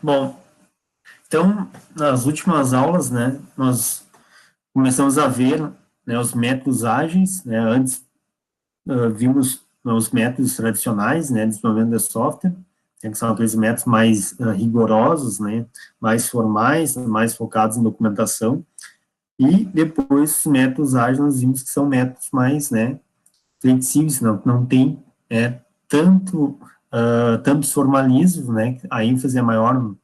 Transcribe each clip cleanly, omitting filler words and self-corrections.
Bom, então, nas últimas aulas, né, nós começamos a ver, né, os métodos ágeis, né, antes vimos os métodos tradicionais, né, de desenvolvimento de software, que são aqueles métodos mais rigorosos, né, mais formais, mais focados em documentação, e depois os métodos ágeis nós vimos que são métodos mais, né, flexíveis, não tem tantos formalismos, né, a ênfase é maior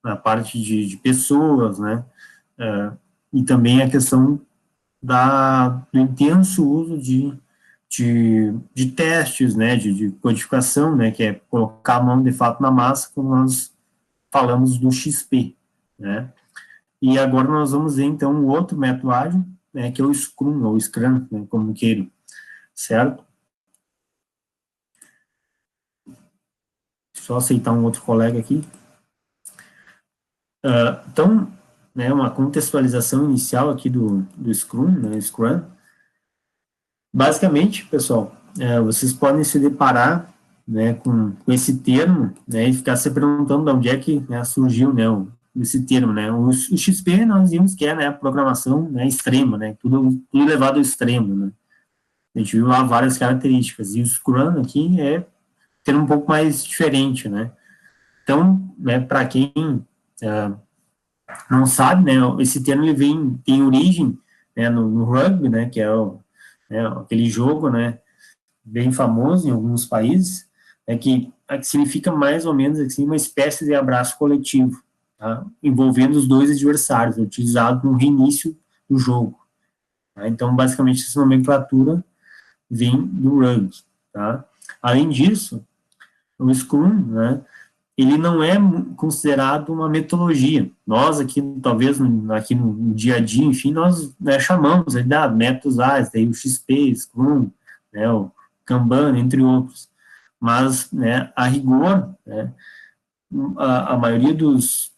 na parte de pessoas, né, e também a questão do intenso uso de testes, né, de codificação, né, que é colocar a mão de fato na massa, como nós falamos do XP, né. E agora nós vamos ver, então, um outro método ágil, né, que é o Scrum, ou Scrum, né, como queiram, certo? Só aceitar um outro colega aqui. Então, né, uma contextualização inicial aqui do Scrum, né, Scrum. Basicamente, pessoal, vocês podem se deparar, né, com esse termo, né, e ficar se perguntando de onde é que, né, surgiu, né, esse termo, né. O XP nós vimos que é, né, a programação, né, extrema, né, tudo levado ao extremo, né. A gente viu lá várias características, e o Scrum aqui é ter um pouco mais diferente, né. Então, né, para quem não sabe, né, esse termo ele tem origem, né, no rugby, né, que é aquele jogo, né, bem famoso em alguns países, que significa mais ou menos assim, uma espécie de abraço coletivo, tá, envolvendo os dois adversários, utilizado no reinício do jogo. Tá? Então, basicamente, essa nomenclatura vem do rugby. Tá? Além disso, o Scrum, né, ele não é considerado uma metodologia. Nós aqui, talvez, aqui no dia a dia, enfim, nós, né, chamamos métodos ágeis, daí o XP, Scrum, né, o Kanban, entre outros. Mas, né, a rigor, né, a maioria dos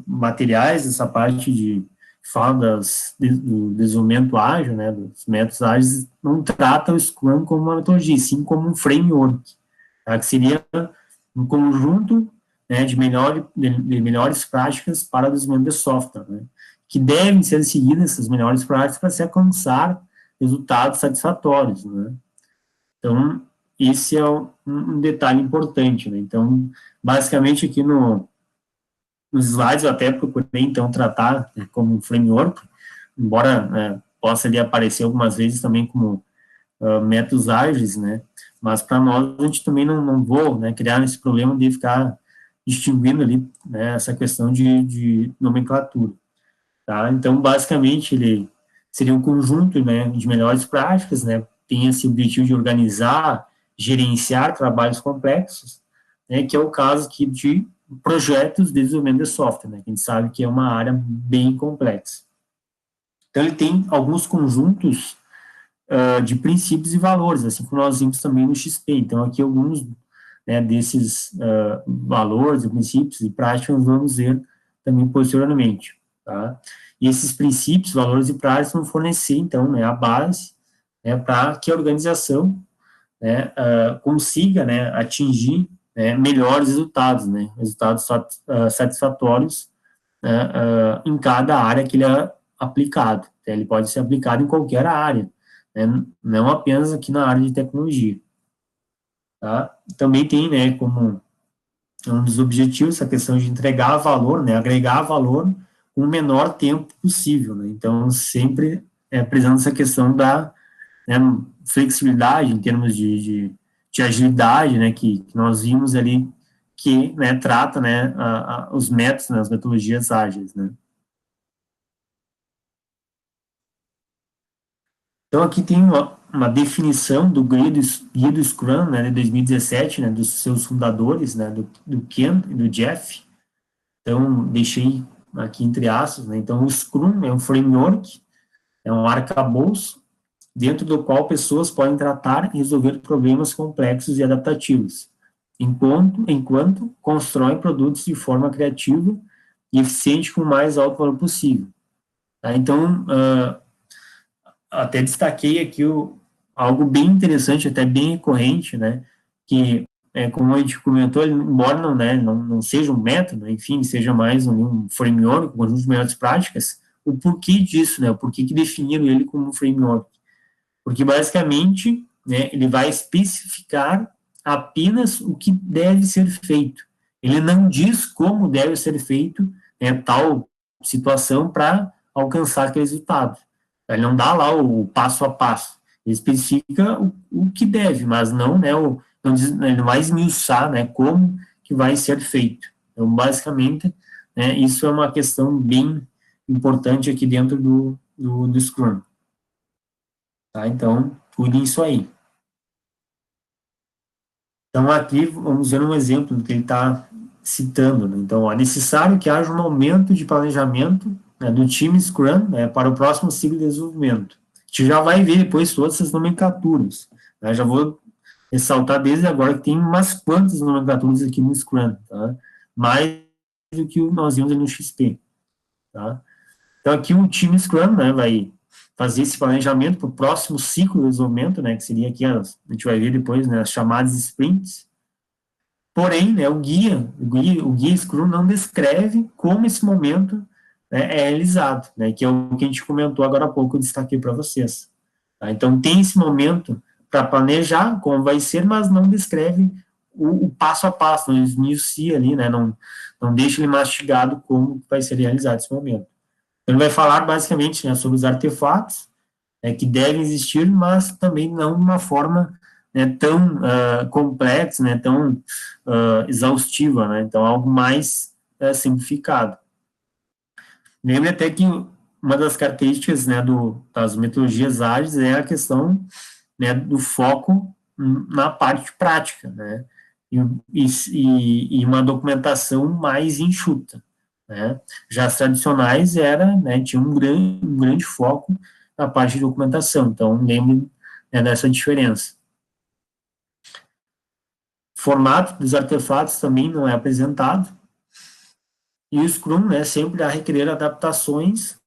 materiais, essa parte que fala do desenvolvimento ágil, né, dos métodos ágeis, não trata o Scrum como uma metodologia, sim como um framework, tá, que seria um conjunto, né, de melhores práticas para o desenvolvimento de software, né, que devem ser seguidas, essas melhores práticas, para se alcançar resultados satisfatórios, né. Então, esse é um detalhe importante, né. Então, basicamente, aqui nos slides eu até procurei, então, tratar, né, como um framework, embora, né, possa ali aparecer algumas vezes também como métodos ágeis, né, mas para nós a gente também não vou, né, criar esse problema de ficar distinguindo ali, né, essa questão de nomenclatura, tá? Então, basicamente, ele seria um conjunto, né, de melhores práticas, né, tem esse objetivo de organizar, gerenciar trabalhos complexos, né, que é o caso aqui de projetos de desenvolvimento de software, né, que a gente sabe que é uma área bem complexa. Então, ele tem alguns conjuntos de princípios e valores, assim como nós vimos também no XP. Então, aqui alguns, né, desses valores, princípios e práticas nós vamos ver também posteriormente, tá? E esses princípios, valores e práticas vão fornecer, então, né, a base, né, para que a organização, né, consiga, né, atingir, né, melhores resultados, né, resultados satisfatórios, né, em cada área que ele é aplicado. Então, ele pode ser aplicado em qualquer área, né, não apenas aqui na área de tecnologia. Tá? Também tem, né, como um dos objetivos essa questão de entregar valor, né, agregar valor com o menor tempo possível. Né? Então, sempre prezando essa questão da, né, flexibilidade em termos de agilidade, né, que nós vimos ali, que, né, trata, né, os métodos, né, as metodologias ágeis, né. Então, aqui tem uma definição do Guia do Scrum, né, de 2017, né, dos seus fundadores, né, do Ken e do Jeff. Então, deixei aqui entre aspas, né, então o Scrum é um framework, é um arcabouço, dentro do qual pessoas podem tratar e resolver problemas complexos e adaptativos, enquanto constroem produtos de forma criativa e eficiente com o mais alto valor possível. Tá? Então, até destaquei aqui algo bem interessante, até bem recorrente, né, que como a gente comentou, ele, embora não, né, não seja um método, enfim, seja mais um framework, um conjunto de melhores práticas, o porquê disso, né, o porquê que definiram ele como um framework. Porque, basicamente, né, ele vai especificar apenas o que deve ser feito. Ele não diz como deve ser feito, né, tal situação para alcançar aquele resultado. Ele não dá lá o passo a passo. Ele especifica o que deve, mas não, né, não diz, ele não vai esmiuçar, né, como que vai ser feito. Então, basicamente, né, isso é uma questão bem importante aqui dentro do Scrum. Tá? Então, cuidem isso aí. Então, aqui vamos ver um exemplo do que ele está citando. Né? Então, é necessário que haja um aumento de planejamento, né, do time Scrum, né, para o próximo ciclo de desenvolvimento. A gente já vai ver depois todas essas nomenclaturas. Né? Já vou ressaltar desde agora que tem umas quantas nomenclaturas aqui no Scrum, tá? Mais do que nós vimos ali no XP. Tá? Então, aqui o time Scrum, né, vai fazer esse planejamento para o próximo ciclo de desenvolvimento, né, que seria aqui, a gente vai ver depois, né, as chamadas sprints. Porém, né, o guia Scrum não descreve como esse momento, né, é realizado, né, que é o que a gente comentou agora há pouco, eu destaquei para vocês. Tá? Então, tem esse momento para planejar como vai ser, mas não descreve o passo a passo, não inicia ali, né, não deixa ele mastigado como vai ser realizado esse momento. Ele vai falar basicamente, né, sobre os artefatos, que devem existir, mas também não de uma forma, né, tão complexa, né, tão exaustiva, né, então algo mais simplificado. Lembre até que uma das características, né, das metodologias ágeis é a questão, né, do foco na parte prática, né, e uma documentação mais enxuta. Né? Já as tradicionais né, tinha um grande foco na parte de documentação, então lembre, né, dessa diferença. Formato dos artefatos também não é apresentado, e o Scrum, né, sempre a requerer adaptações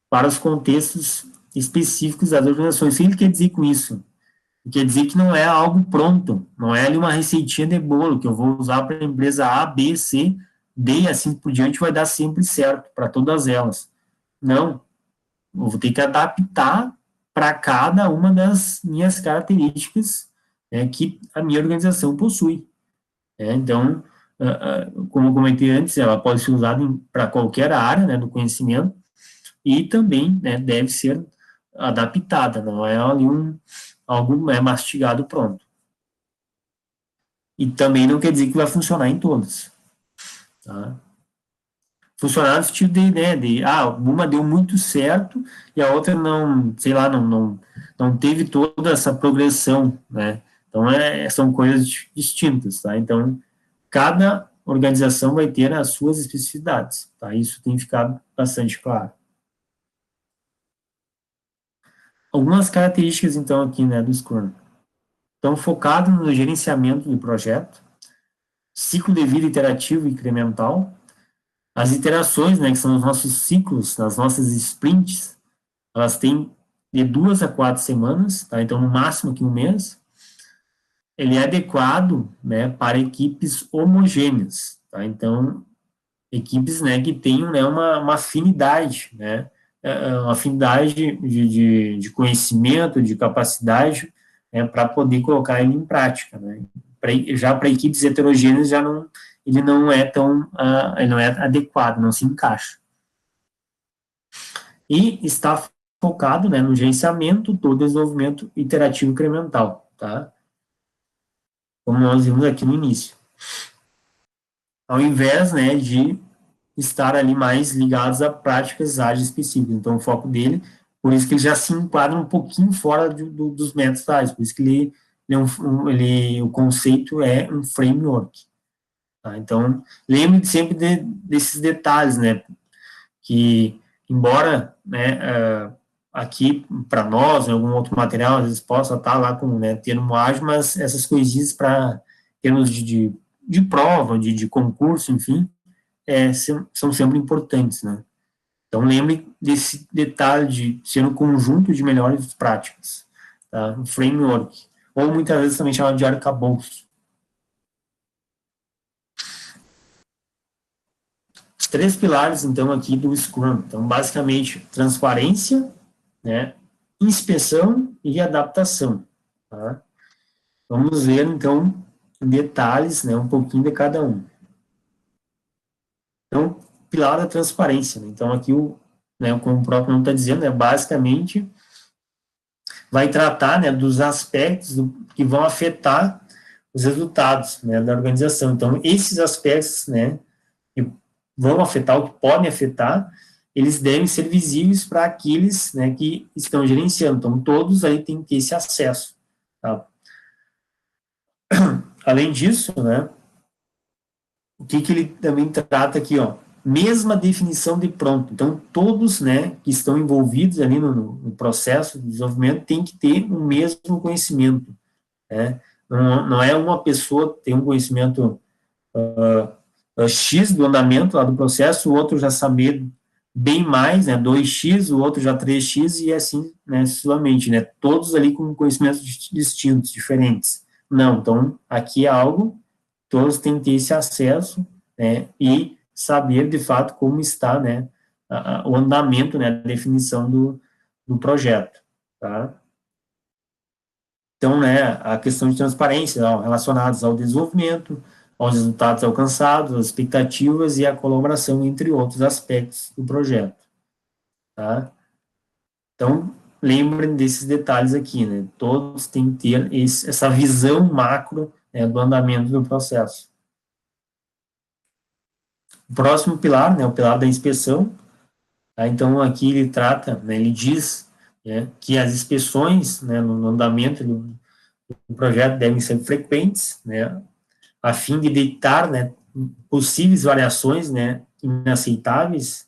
para os contextos específicos das organizações. O que ele quer dizer com isso? Quer dizer que não é algo pronto, não é ali uma receitinha de bolo que eu vou usar para a empresa A, B, C, D e assim por diante, vai dar sempre certo para todas elas. Não, eu vou ter que adaptar para cada uma das minhas características, né, que a minha organização possui. Né? Então, como eu comentei antes, ela pode ser usada para qualquer área, né, do conhecimento e também, né, deve ser adaptada, não é ali algo mastigado pronto. E também não quer dizer que vai funcionar em todas. Tá? Funcionar no sentido uma deu muito certo e a outra não, sei lá, não teve toda essa progressão, né? Então, são coisas distintas, tá? Então, cada organização vai ter as suas especificidades, tá? Isso tem ficado bastante claro. Algumas características, então, aqui, né, do Scrum. Então, focado no gerenciamento do projeto, ciclo de vida iterativo e incremental, as iterações, né, que são os nossos ciclos, as nossas sprints, elas têm de 2 a 4 semanas, tá? Então, no máximo aqui um mês. Ele é adequado, né, para equipes homogêneas, tá? Então, equipes, né, que tenham, né, uma afinidade, né, uma afinidade de conhecimento, de capacidade, né, para poder colocar ele em prática, né. Já para equipes heterogêneas, ele não é tão, ele não é adequado, não se encaixa. E está focado, né, no gerenciamento do desenvolvimento iterativo incremental, tá? Como nós vimos aqui no início. Ao invés, né, de estar ali mais ligados a práticas ágeis específicas. Então, o foco dele, por isso que ele já se enquadra um pouquinho fora dos métodos ágeis, por isso que o conceito é um framework. Tá? Então, lembre sempre desses detalhes, né, que, embora, né, aqui, para nós, em algum outro material, às vezes possa estar lá com, né, termo ágil, mas essas coisinhas para termos de prova, de concurso, enfim, são sempre importantes, né? Então, lembre desse detalhe de ser um conjunto de melhores práticas, tá? Um framework, ou muitas vezes também chamado de arcabouço. três pilares, então, aqui do Scrum. Então, basicamente, transparência, né, inspeção e adaptação. Tá? Vamos ver, então, em detalhes, né, um pouquinho de cada um. Então, pilar da transparência. Né? Então, aqui, como o próprio nome está dizendo, basicamente vai tratar, né, dos aspectos que vão afetar os resultados, né, da organização. Então, esses aspectos, né, que vão afetar, ou que podem afetar, eles devem ser visíveis para aqueles, né, que estão gerenciando. Então, todos aí têm que ter esse acesso. Tá? Além disso, né, o que ele também trata aqui, ó, mesma definição de pronto. Então, todos, né, que estão envolvidos ali no processo de desenvolvimento têm que ter o mesmo conhecimento, né? Não é uma pessoa ter um conhecimento X do andamento lá do processo, o outro já saber bem mais, né, 2x, o outro já 3x, e assim, né, sucessivamente, né, todos ali com conhecimentos distintos, diferentes. Não, então, aqui é algo, todos têm que ter esse acesso, né, e saber, de fato, como está, né, o andamento, né, a definição do projeto, tá? Então, né, a questão de transparência, ó, relacionadas ao desenvolvimento, aos resultados alcançados, às expectativas e à colaboração, entre outros aspectos do projeto, tá? Então, lembrem desses detalhes aqui, né? Todos têm que ter essa visão macro, né, do andamento do processo. O próximo pilar, né, o pilar da inspeção, tá? Então, aqui ele trata, né, ele diz, né, que as inspeções, né, no andamento do projeto devem ser frequentes, né, a fim de detectar, né, possíveis variações, né, inaceitáveis.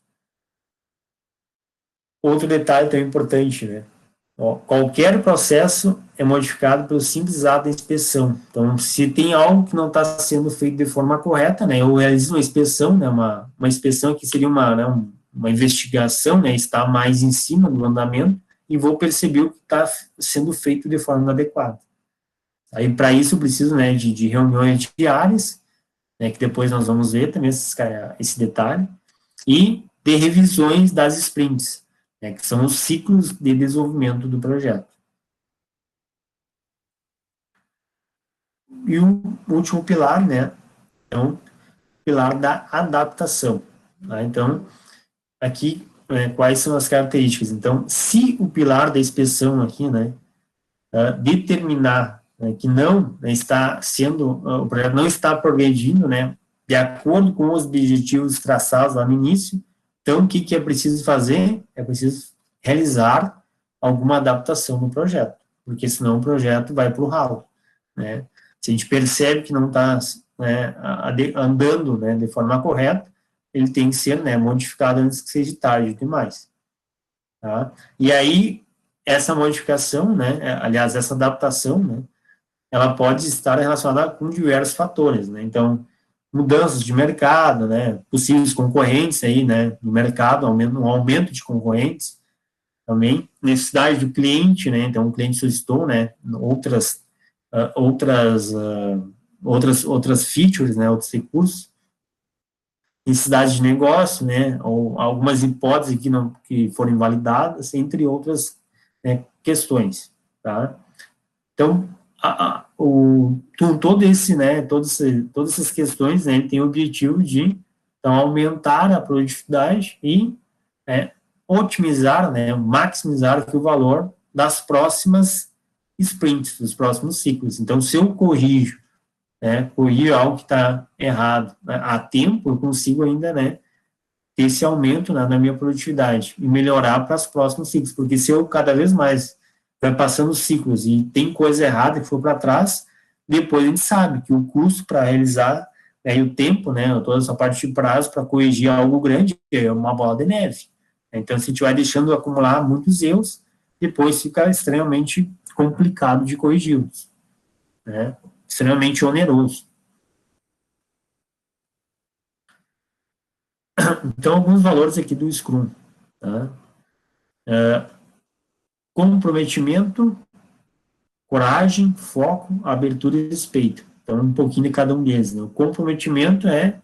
Outro detalhe também importante, né, qualquer processo é modificado pelo simples ato da inspeção. Então, se tem algo que não está sendo feito de forma correta, né, eu realizo uma inspeção, né, uma inspeção que seria uma investigação, né, está mais em cima do andamento, e vou perceber o que está sendo feito de forma inadequada. Aí, para isso, eu preciso, né, de reuniões diárias, né, que depois nós vamos ver também esse detalhe, e de revisões das sprints, né, que são os ciclos de desenvolvimento do projeto. E o último pilar, né, então, pilar da adaptação. Tá? Então, aqui, quais são as características? Então, se o pilar da inspeção aqui, né, determinar, né, que não, né, está sendo, o projeto não está progredindo, né, de acordo com os objetivos traçados lá no início, então, o que é preciso fazer? É preciso realizar alguma adaptação no projeto, porque senão o projeto vai para o ralo, né? Se a gente percebe que não está, né, andando, né, de forma correta, ele tem que ser, né, modificado antes que seja tarde demais. Tá? E aí, essa modificação, né, aliás, essa adaptação, né, ela pode estar relacionada com diversos fatores, né? Então, mudanças de mercado, né, possíveis concorrentes aí, né, no mercado, um aumento de concorrentes, também necessidade do cliente, né, então o cliente solicitou, né, outras features, né, outros recursos, necessidade de negócio, né, ou algumas hipóteses que foram invalidadas, entre outras, né, questões, tá? Então, todo esse, né, todas essas questões, né, tem o objetivo de, então, aumentar a produtividade e, né, otimizar, né, maximizar aqui o valor das próximas sprints, dos próximos ciclos. Então, se eu corrijo, né, corrigir algo que está errado, né, a tempo, eu consigo ainda, né, ter esse aumento, né, na minha produtividade e melhorar para os próximos ciclos, porque se eu cada vez mais vai passando os ciclos e tem coisa errada que for para trás, depois a gente sabe que o custo para realizar, né, e o tempo, né, toda essa parte de prazo para corrigir algo grande é uma bola de neve. Então, se a gente vai deixando acumular muitos erros, depois fica extremamente complicado de corrigi-los, né, extremamente oneroso. Então, alguns valores aqui do Scrum, tá? Comprometimento, coragem, foco, abertura e respeito. Então, um pouquinho de cada um deles. Né? O comprometimento é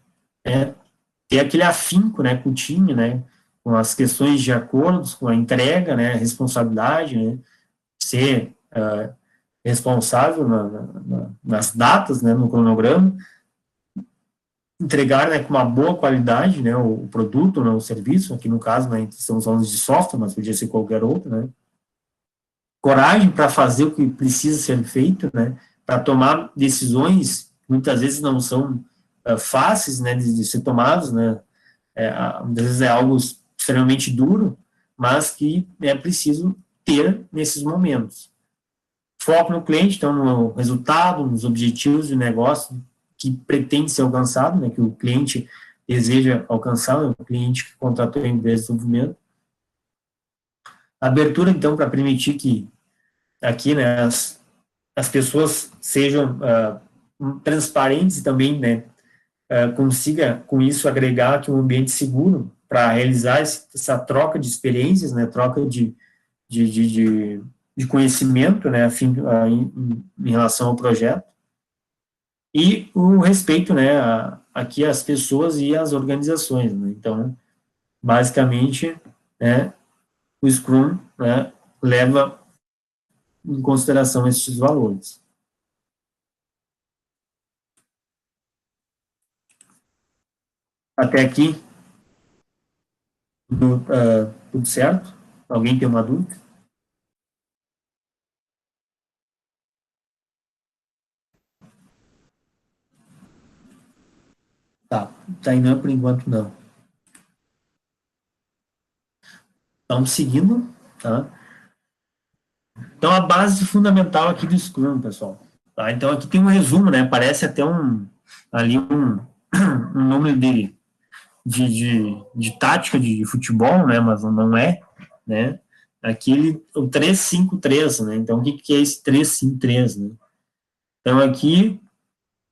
ter aquele afinco, né, com o time, né, com as questões de acordos, com a entrega, né, responsabilidade, né, ser responsável nas datas, né, no cronograma, entregar, né, com uma boa qualidade, né, o produto, né, o serviço, aqui no caso, né, estamos falando de software, mas podia ser qualquer outro, né, coragem para fazer o que precisa ser feito, né, para tomar decisões que muitas vezes não são fáceis, né, de ser tomadas, né, muitas vezes é algo extremamente duro, mas que é preciso ter nesses momentos. Foco no cliente, então no resultado, nos objetivos de negócio que pretende ser alcançado, né, que o cliente deseja alcançar, né, o cliente que contratou a empresa de desenvolvimento. Abertura, então, para permitir que aqui, né, as pessoas sejam transparentes e também, né, consiga com isso agregar que um ambiente seguro para realizar essa troca de experiências, né, troca de, de, de, de conhecimento, né, em relação ao projeto, e o respeito, né, aqui às pessoas e às organizações, né. Então, basicamente, né, o Scrum, né, leva em consideração esses valores. Até aqui, tudo certo? Alguém tem uma dúvida? Tá, tá indo por enquanto não. Vamos seguindo, tá? Então, a base fundamental aqui do Scrum, pessoal. Tá? Então, aqui tem um resumo, né? Parece até ali um nome de tática de futebol, né? Mas não é, né? Aqui o 3-5-3, né? Então, o que é esse 3-5-3, né? Então, aqui,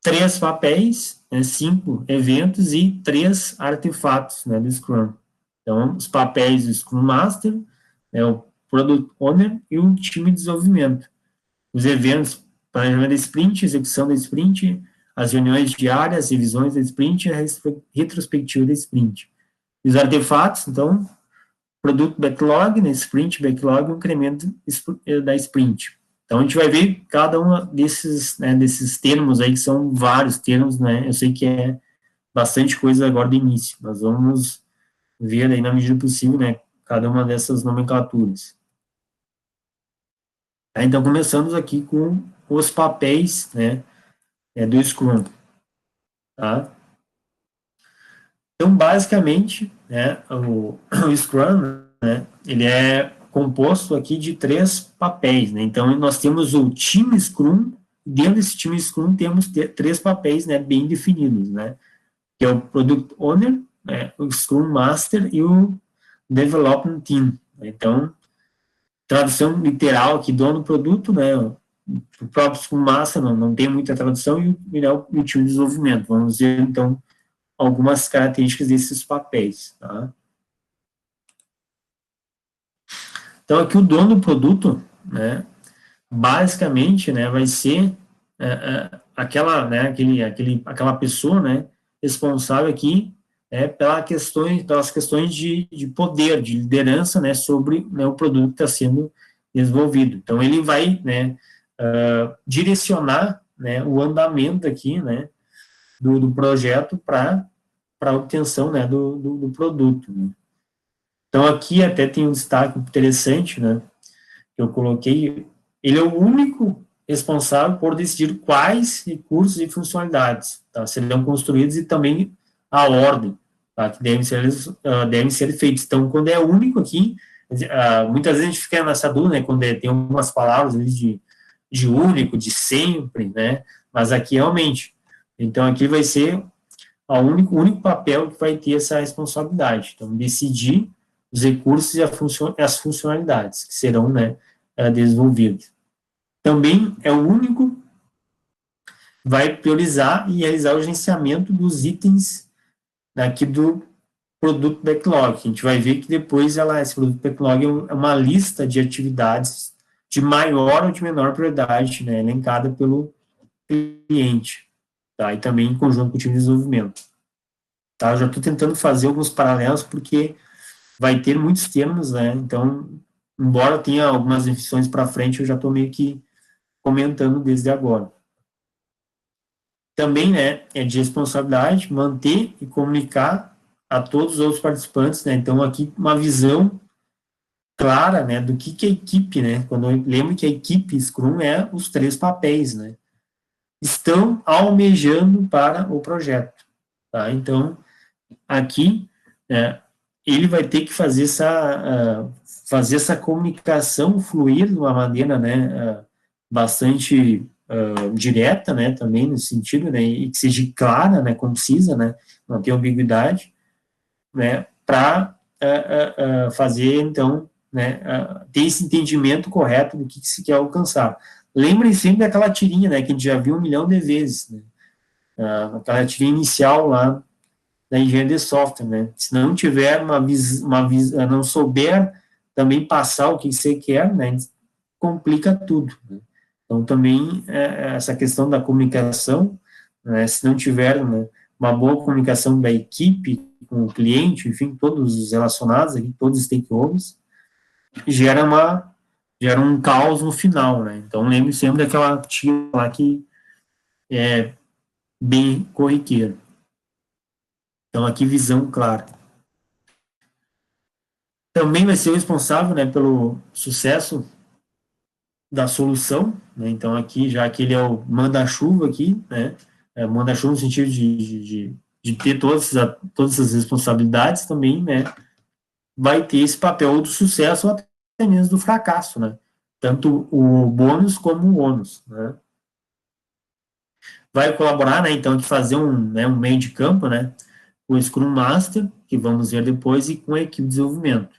3 papéis, né? 5 eventos e 3 artefatos, né? Do Scrum. Então, os papéis do Scrum Master, né? O Product Owner e o time de desenvolvimento. Os eventos, planejamento da sprint, execução da sprint, as reuniões diárias, revisões da sprint e a retrospectiva da sprint. E os artefatos, então, produto backlog, né, sprint backlog e um incremento da sprint. Então, a gente vai ver cada um desses termos aí, que são vários termos, né, eu sei que é bastante coisa agora do início, mas vamos ver aí na medida possível, né, cada uma dessas nomenclaturas. Então, começamos aqui com os papéis, né, do Scrum, tá? Então, basicamente, né, o Scrum, né, ele é composto aqui de 3 papéis, né? Então, nós temos o time Scrum, dentro desse time Scrum temos 3 papéis, né, bem definidos, né? Que é o Product Owner, né, o Scrum Master e o Development Team. Então, tradução literal aqui, dono do produto, né? O próprio Scrum Master não tem muita tradução e o time de desenvolvimento. Vamos ver, então, algumas características desses papéis. Tá? Então, aqui o dono do produto, né, basicamente, né, vai ser aquela, né, aquela pessoa, né, responsável aqui pelas questões de poder, de liderança, né, sobre, né, o produto que está sendo desenvolvido. Então, ele vai, né, direcionar, né, o andamento aqui, né, do projeto para a obtenção, né, do produto. Né. Então, aqui até tem um destaque interessante, né, que eu coloquei, ele é o único responsável por decidir quais recursos e funcionalidades tá, serão construídos e também a ordem tá, que devem ser feitos. Então, quando é único aqui, muitas vezes a gente fica nessa dúvida, né, quando tem algumas palavras ali de único, de sempre, né, mas aqui realmente, então aqui vai ser o único papel que vai ter essa responsabilidade. Então, decidir os recursos e as funcionalidades que serão, né, desenvolvidos. Também é o único que vai priorizar e realizar o gerenciamento dos itens aqui do produto backlog. A gente vai ver que depois esse produto backlog é uma lista de atividades de maior ou de menor prioridade, né, elencada pelo cliente, tá? E também em conjunto com o time de desenvolvimento. tá? Eu já estou tentando fazer alguns paralelos, porque vai ter muitos termos, né? Então, embora tenha algumas definições para frente, eu já estou meio que comentando desde agora. Também, né, é de responsabilidade manter e comunicar a todos os outros participantes, né? Então, aqui uma visão clara, né, do que é equipe, né? Quando eu lembro que a equipe Scrum é os 3 papéis, né? Estão almejando para o projeto, tá? Então, aqui, ele vai ter que fazer essa comunicação fluir de uma maneira, né, bastante direta, né, também nesse sentido, né, e que seja clara, né, concisa, né, não ter ambiguidade, né, para fazer, então, né, ter esse entendimento correto do que se quer alcançar. Lembrem sempre daquela tirinha, né, que a gente já viu 1 milhão de vezes, né, aquela tirinha inicial lá da engenharia de software, né? Se não tiver não souber também passar o que você quer, né? Complica tudo, né? Então, também, essa questão da comunicação, né? Se não tiver, né, uma boa comunicação da equipe com o cliente, enfim, todos os relacionados aqui, todos os stakeholders, gera gera um caos no final, né? Então, lembre sempre daquela tia lá que é bem corriqueira. Então, aqui, visão clara. Também vai ser o responsável, né, pelo sucesso da solução, né? Então, aqui, já que ele é o manda-chuva aqui, né, manda-chuva no sentido de ter todas as responsabilidades também, né, vai ter esse papel do sucesso ou até mesmo do fracasso, né? Tanto o bônus como o ônus, né? Vai colaborar, né, então, de fazer um meio de campo, né, com o Scrum Master, que vamos ver depois, e com a equipe de desenvolvimento,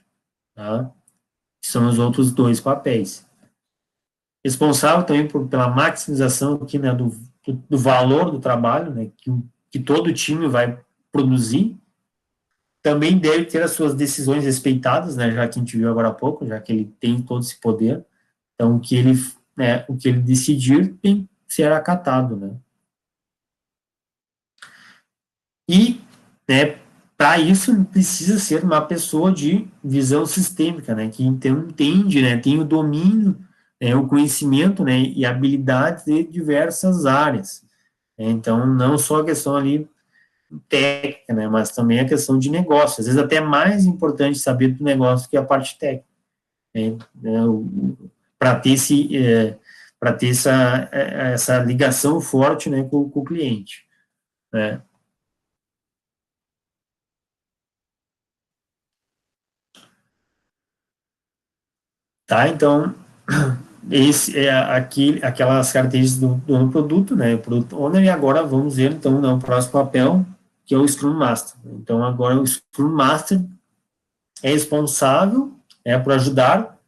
tá? Que são os outros 2 papéis. Responsável também pela maximização aqui, né, do valor do trabalho, né, que todo time vai produzir. Também deve ter as suas decisões respeitadas, né, já que a gente viu agora há pouco, já que ele tem todo esse poder. Então, o que ele decidir tem que ser acatado, né. E, né, para isso precisa ser uma pessoa de visão sistêmica, né, que então entende, né, tem o domínio, o conhecimento, né, e habilidades de diversas áreas. Então, não só a questão ali técnica, né, mas também a questão de negócio. Às vezes até mais importante saber do negócio que a parte técnica, né, para ter para ter essa ligação forte, né, com o cliente, né. Tá? Então, aquelas características do produto, né? O produto owner, e agora vamos ver, então, o próximo papel, que é o Scrum Master. Então, agora o Scrum Master é responsável, por ajudar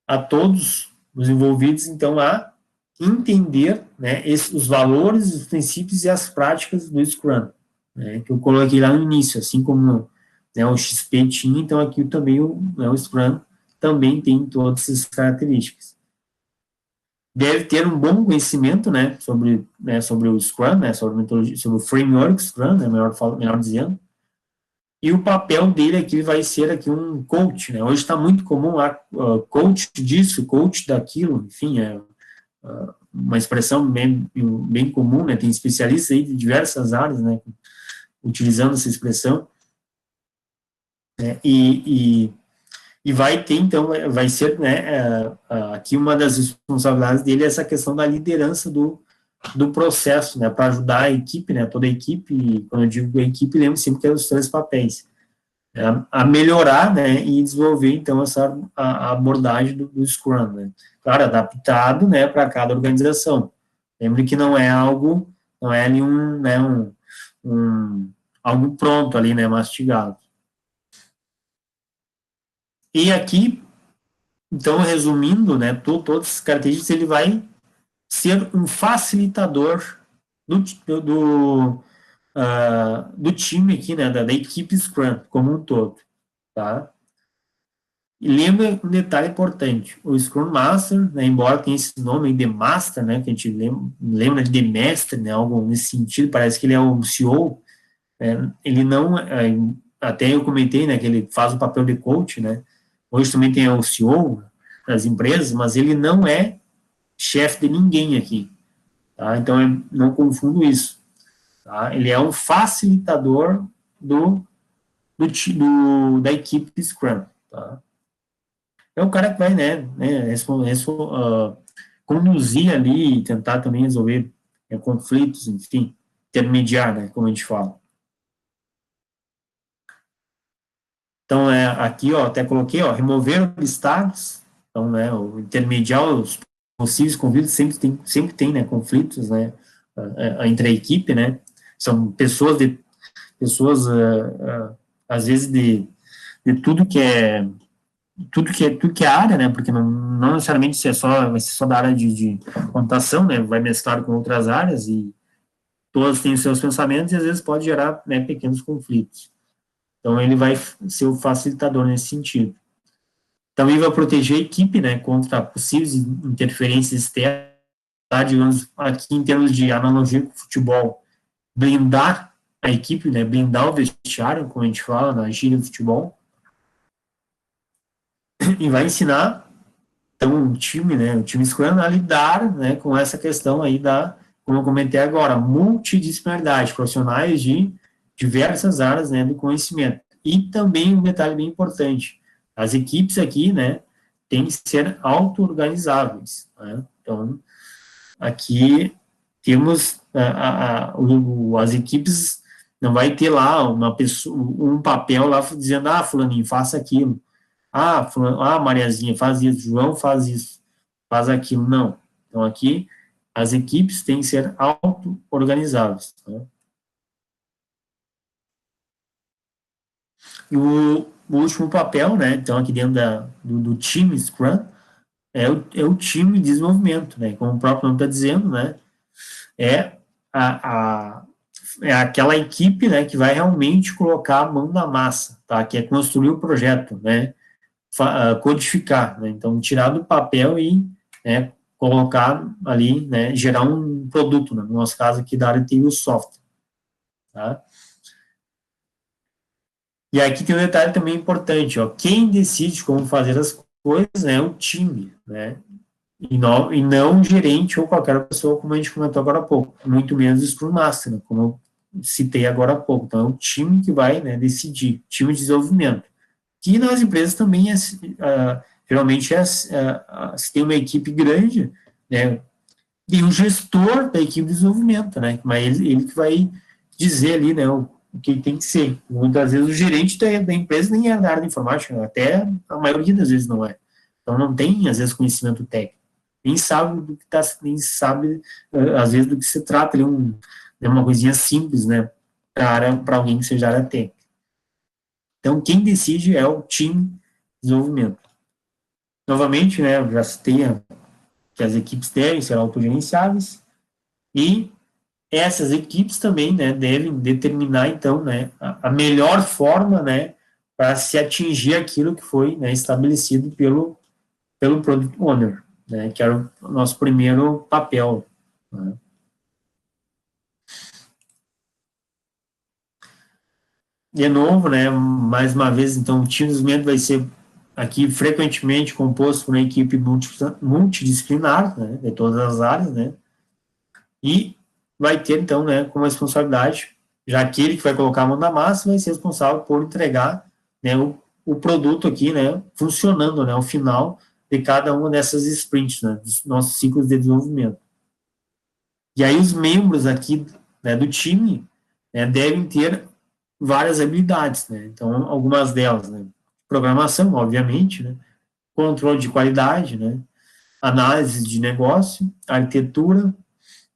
a todos os envolvidos, então, a entender, né, os valores, os princípios e as práticas do Scrum, né, que eu coloquei lá no início, assim como, né, o XP tinha, então aqui também o Scrum também tem todas essas características. Deve ter um bom conhecimento, sobre o Scrum, sobre o framework Scrum, né, melhor dizendo, e o papel dele aqui vai ser aqui um coach, né, hoje está muito comum coach disso, coach daquilo, enfim, uma expressão bem comum, né, tem especialistas aí de diversas áreas, né, utilizando essa expressão, né, e vai ter, então, vai ser, né, aqui uma das responsabilidades dele é essa questão da liderança do processo, né, para ajudar a equipe, né, toda a equipe, e quando eu digo a equipe, lembro sempre que é os 3 papéis, a melhorar, né, e desenvolver, então, a abordagem do Scrum, né, claro, adaptado, né, para cada organização. Lembre que não é ali algo pronto ali, né, mastigado. E aqui, então, resumindo, né, todas as características, ele vai ser um facilitador do, do time aqui, né, da equipe Scrum como um todo, tá? E lembra um detalhe importante, o Scrum Master, né, embora tenha esse nome de Master, né, que a gente lembra de Mestre, né, algo nesse sentido, parece que ele é o CEO, ele não, até eu comentei, né, que ele faz o papel de coach, né, hoje também tem o CEO das empresas, mas ele não é chefe de ninguém aqui, tá? Então, eu não confundo isso, tá? Ele é um facilitador da equipe Scrum, tá? É o cara que vai, conduzir ali, tentar também resolver conflitos, enfim, intermediar, né, como a gente fala. Então, aqui, ó, até coloquei, ó, remover obstáculos, então, né, o intermediar os possíveis conflitos, sempre tem, né, conflitos, né, entre a equipe, né, são às vezes, de tudo que é área, né, porque não necessariamente vai ser só da área de computação, né, vai mesclar com outras áreas e todas têm os seus pensamentos e às vezes pode gerar, né, pequenos conflitos. Então, ele vai ser o facilitador nesse sentido. Também vai proteger a equipe, né, contra possíveis interferências externas, tá? Digamos, aqui em termos de analogia com o futebol, blindar a equipe, né, blindar o vestiário, como a gente fala na gíria do futebol, e vai ensinar, então, o time Scrum a lidar, né, com essa questão aí como eu comentei agora, multidisciplinaridade, profissionais de diversas áreas, né, do conhecimento. E também um detalhe bem importante, as equipes aqui, né, têm que ser auto-organizáveis, né? Então, aqui temos as equipes, não vai ter lá uma pessoa, um papel lá dizendo, fulaninho, faça aquilo. Mariazinha, faz isso. João, faz isso. Faz aquilo. Não. Então, aqui, as equipes têm que ser auto-organizáveis. Tá? E o último papel, né, então, aqui dentro do time Scrum, é o time de desenvolvimento, né, como o próprio nome está dizendo, né, é, é aquela equipe, né, que vai realmente colocar a mão na massa, tá, que é construir o projeto, né, codificar, né, então tirar do papel e, né, colocar ali, né, gerar um produto, né, no nosso caso aqui da área tem o software, tá. E aqui tem um detalhe também importante, ó, quem decide como fazer as coisas é o time, né, e não um gerente ou qualquer pessoa, como a gente comentou agora há pouco, muito menos o Scrum Master, né, como eu citei agora há pouco. Então, é o time que vai, né, decidir, time de desenvolvimento. Que nas empresas também geralmente se tem uma equipe grande, né, e o gestor da equipe de desenvolvimento, né, mas ele que vai dizer ali, né, o que tem que ser. Muitas vezes o gerente da empresa nem é da área de informática, né, até a maioria das vezes não é. Então não tem, às vezes, conhecimento técnico. Nem sabe do que nem sabe, às vezes, do que se trata ali, uma coisinha simples, né, para alguém que seja área técnica. Então, quem decide é o time de desenvolvimento. Novamente, né, eu já citei que as equipes devem ser autogerenciáveis e essas equipes também, né, devem determinar, então, né, a melhor forma, né, para se atingir aquilo que foi, né, estabelecido pelo Product Owner, né, que era o nosso primeiro papel. Né. De novo, né, mais uma vez, então, o time de desenvolvimento vai ser aqui frequentemente composto por uma equipe multidisciplinar, né, de todas as áreas, né, e vai ter, então, né, como responsabilidade, já aquele que vai colocar a mão na massa vai ser responsável por entregar, né, o produto aqui, né, funcionando, né, ao final de cada uma dessas sprints, né, dos nossos ciclos de desenvolvimento. E aí os membros aqui, né, do time, né, devem ter várias habilidades, né, então algumas delas, né, programação, obviamente, né, controle de qualidade, né, análise de negócio, arquitetura,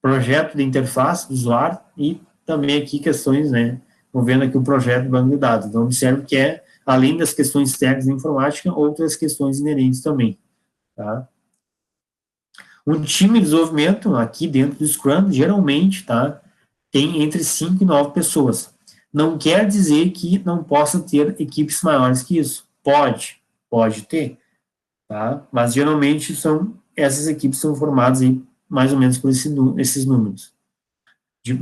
projeto de interface do usuário e também aqui questões, né, envolvendo aqui o projeto de banco de dados. Então, observe que além das questões técnicas da informática, outras questões inerentes também, tá? Um time de desenvolvimento aqui dentro do Scrum, geralmente, tá, tem entre 5 e 9 pessoas. Não quer dizer que não possa ter equipes maiores que isso. Pode ter, tá? Mas geralmente essas equipes são formadas aí mais ou menos por esses números,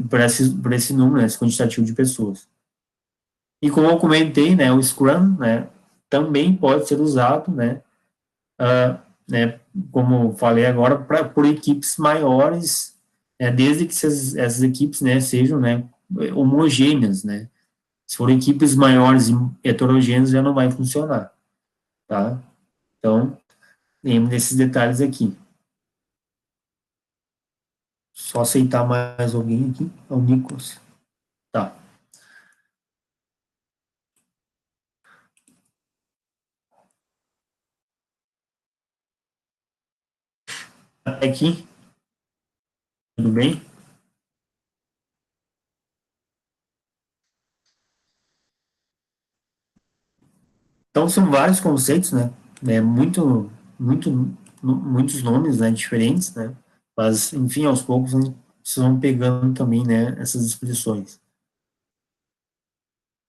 por esse número, né, esse quantitativo de pessoas. E como eu comentei, né, o Scrum, né, também pode ser usado, né, né, como falei agora, por equipes maiores, desde que essas equipes, né, sejam, né, homogêneas, né. Se forem equipes maiores e heterogêneas, já não vai funcionar, tá? Então, lembre desses detalhes aqui. Só aceitar mais alguém aqui. É o Nicolas. Tá. Até aqui, tudo bem? Então, são vários conceitos, né? Muitos nomes, né, diferentes, né? Mas, enfim, aos poucos, vocês vão pegando também, né, essas expressões.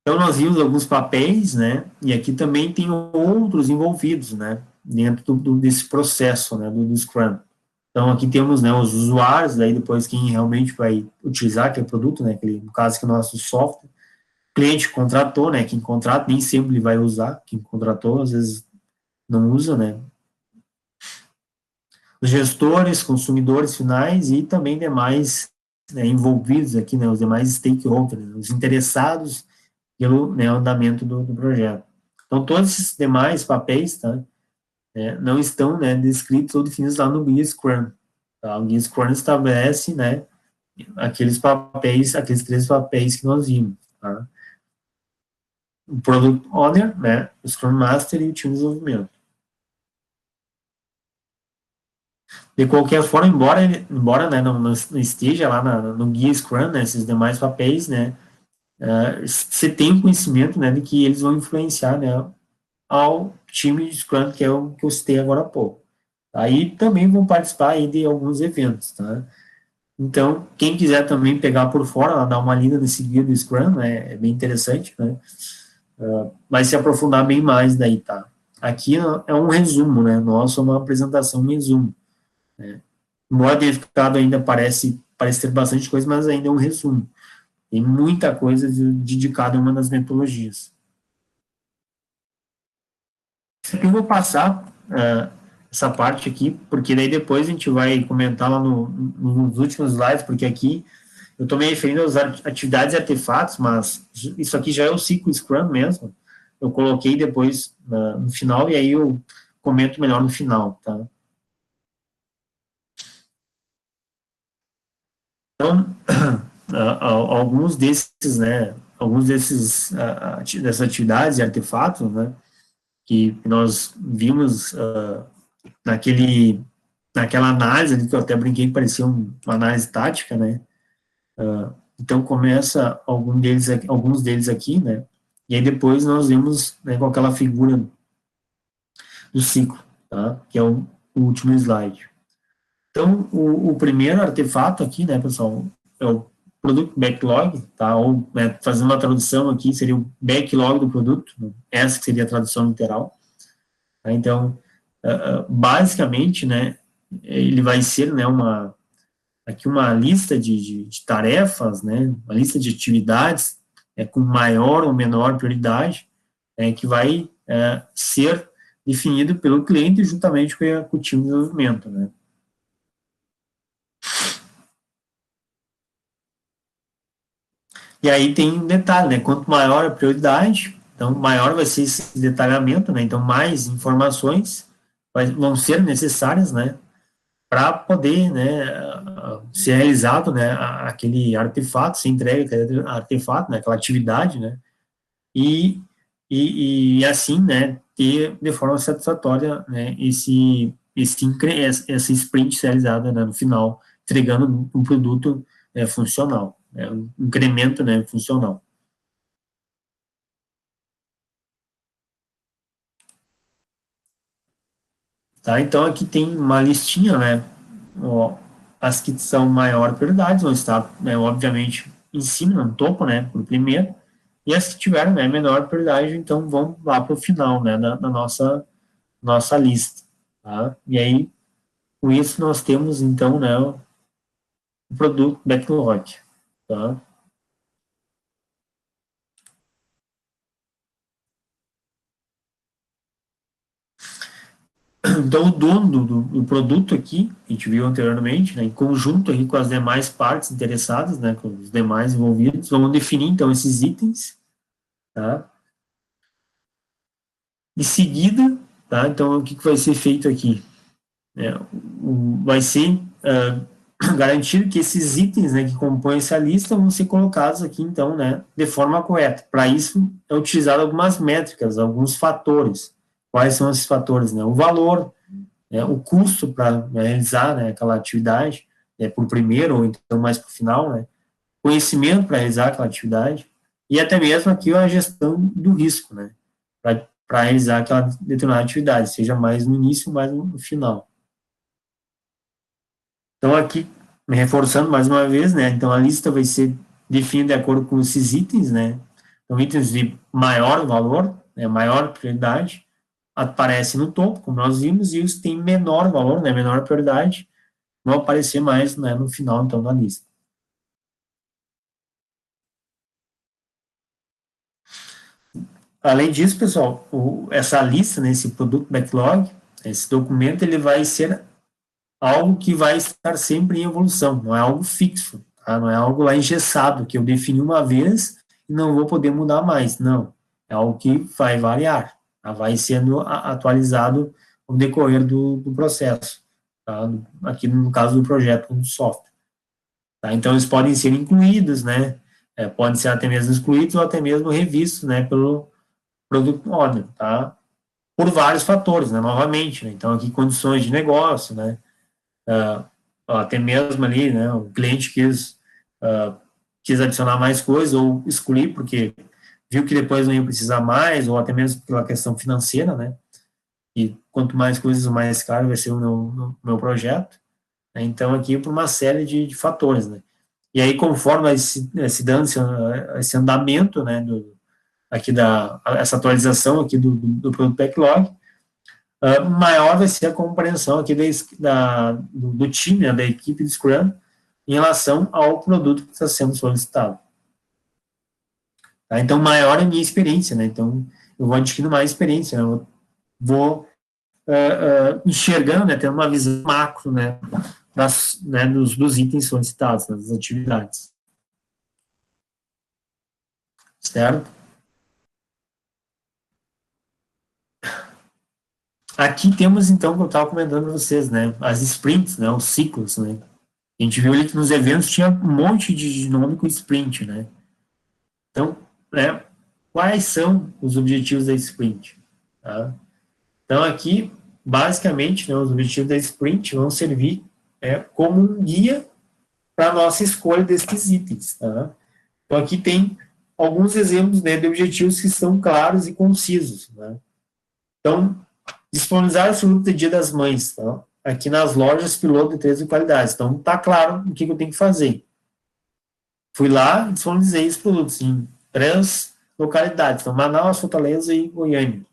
Então, nós vimos alguns papéis, né? E aqui também tem outros envolvidos, né? Dentro desse processo, né, do Scrum. Então, aqui temos, né, os usuários, daí depois quem realmente vai utilizar aquele produto, né, aquele, no caso que é o nosso software. Cliente contratou, né, quem contrata nem sempre ele vai usar, quem contratou às vezes não usa, né. Os gestores, consumidores finais e também demais, né, envolvidos aqui, né, os demais stakeholders, os interessados pelo, né, andamento do projeto. Então, todos esses demais papéis, tá, não estão, né, descritos ou definidos lá no Guia Scrum. Tá? O Guia Scrum estabelece, né, aqueles três papéis que nós vimos, tá? O Product Owner, né, o Scrum Master e o time de desenvolvimento. De qualquer forma, embora né, não esteja lá no guia Scrum, né, esses demais papéis, né, você tem conhecimento, né, de que eles vão influenciar, né, ao time de Scrum, que é o que eu citei agora há pouco. Aí também vão participar aí de alguns eventos, tá? Então, quem quiser também pegar por fora, dar uma lida nesse guia do Scrum, né, é bem interessante, né? Vai se aprofundar bem mais daí, tá? Aqui é um resumo, né? Nossa, uma apresentação, um resumo. Embora tenha ficado ainda, parece ter bastante coisa, mas ainda é um resumo. Tem muita coisa dedicada a uma das metodologias. Isso aqui eu vou passar essa parte aqui, porque daí depois a gente vai comentar lá nos últimos slides, porque aqui eu estou me referindo às atividades e artefatos, mas isso aqui já é o ciclo Scrum mesmo. Eu coloquei depois no final e aí eu comento melhor no final, tá? Então, alguns desses, né, dessas atividades e artefatos, né, que nós vimos naquele, naquela análise ali, que eu até brinquei que parecia uma análise tática, né, então começa alguns deles aqui, né, e aí depois nós vimos, né, com aquela figura do ciclo, tá, que é o último slide. Então, o primeiro artefato aqui, né, pessoal, é o produto backlog, tá? Ou, né, fazendo uma tradução aqui, seria o backlog do produto, né? Essa que seria a tradução literal. Tá? Então, basicamente, né, ele vai ser, né, aqui uma lista de tarefas, né, uma lista de atividades com maior ou menor prioridade, que vai ser definido pelo cliente juntamente com o time de desenvolvimento, né. E aí tem um detalhe, né? Quanto maior a prioridade, então maior vai ser esse detalhamento, né? Então mais informações vão ser necessárias, né? Para poder, né? Ser realizado, né? Aquele artefato, se entrega aquele artefato, né? Aquela atividade, né? E, e assim, né? Ter de forma satisfatória, né? Essa sprint realizada, né, no final, entregando um produto funcional, né, um incremento, né, funcional. Tá? Então aqui tem uma listinha, né? Ó, as que são maior prioridade vão estar, né, obviamente, em cima, no topo, né, por primeiro, e as que tiveram, né, menor prioridade, então vão lá para o final, né, da nossa lista, tá? E aí, com isso, nós temos, então, né, o produto backlog, tá? Então, o dono do produto aqui, a gente viu anteriormente, né, em conjunto aí com as demais partes interessadas, né, com os demais envolvidos, vão definir, então, esses itens, tá? Em seguida, tá? Então, o que vai ser feito aqui? Vai ser garantido que esses itens, né, que compõem essa lista vão ser colocados aqui, então, né, de forma correta. Para isso, é utilizado algumas métricas, alguns fatores. Quais são esses fatores? Né? O valor, né, o custo para realizar, né, aquela atividade, né, por primeiro ou então mais para o final, né, conhecimento para realizar aquela atividade e até mesmo aqui a gestão do risco, né, para realizar aquela determinada atividade, seja mais no início ou mais no final. Então, aqui, reforçando mais uma vez, né? Então, a lista vai ser definida de acordo com esses itens, né? Então, itens de maior valor, né, maior prioridade, aparecem no topo, como nós vimos, e os que têm menor valor, né, menor prioridade, vão aparecer mais, né, no final, então, da lista. Além disso, pessoal, essa lista, né, esse produto backlog, esse documento, ele vai ser algo que vai estar sempre em evolução, não é algo fixo, tá? Não é algo lá engessado, que eu defini uma vez e não vou poder mudar mais, não. É algo que vai variar, tá? Vai sendo atualizado no decorrer do processo, tá? Aqui no caso do projeto do software. Tá? Então, eles podem ser incluídos, né? Podem ser até mesmo excluídos ou até mesmo revistos, né, pelo Product Owner, tá? Por vários fatores, né, novamente, né? Então, aqui condições de negócio, né? Até mesmo ali, né, o cliente quis adicionar mais coisas ou excluir porque viu que depois não ia precisar mais, ou até mesmo pela questão financeira, né, e quanto mais coisas, mais caro vai ser o meu projeto, né, então aqui por uma série de fatores, né, e aí conforme esse dando esse andamento, né, aqui essa atualização aqui do produto backlog, maior vai ser a compreensão aqui do time, né, da equipe de Scrum, em relação ao produto que está sendo solicitado. Tá? Então, maior é a minha experiência, né? Então, eu vou adquirindo mais experiência, né? Eu vou enxergando, né, tendo uma visão macro, né, dos itens solicitados, né, das atividades. Certo? Aqui temos, então, como eu estava comentando para vocês, né, as sprints, né, os ciclos, né. A gente viu ali que nos eventos tinha um monte de nome com sprint, né. Então, né, quais são os objetivos da sprint? Tá? Então, aqui, basicamente, né, os objetivos da sprint vão servir como um guia para a nossa escolha desses itens. Tá? Então, aqui tem alguns exemplos, né, de objetivos que são claros e concisos. Né? Então, disponibilizar esse produto de Dia das Mães, tá? Aqui nas lojas piloto de 13 qualidades. Então, está claro o que eu tenho que fazer. Fui lá e disponibilizei esses produtos em 3 localidades, então Manaus, Fortaleza e Goiânia.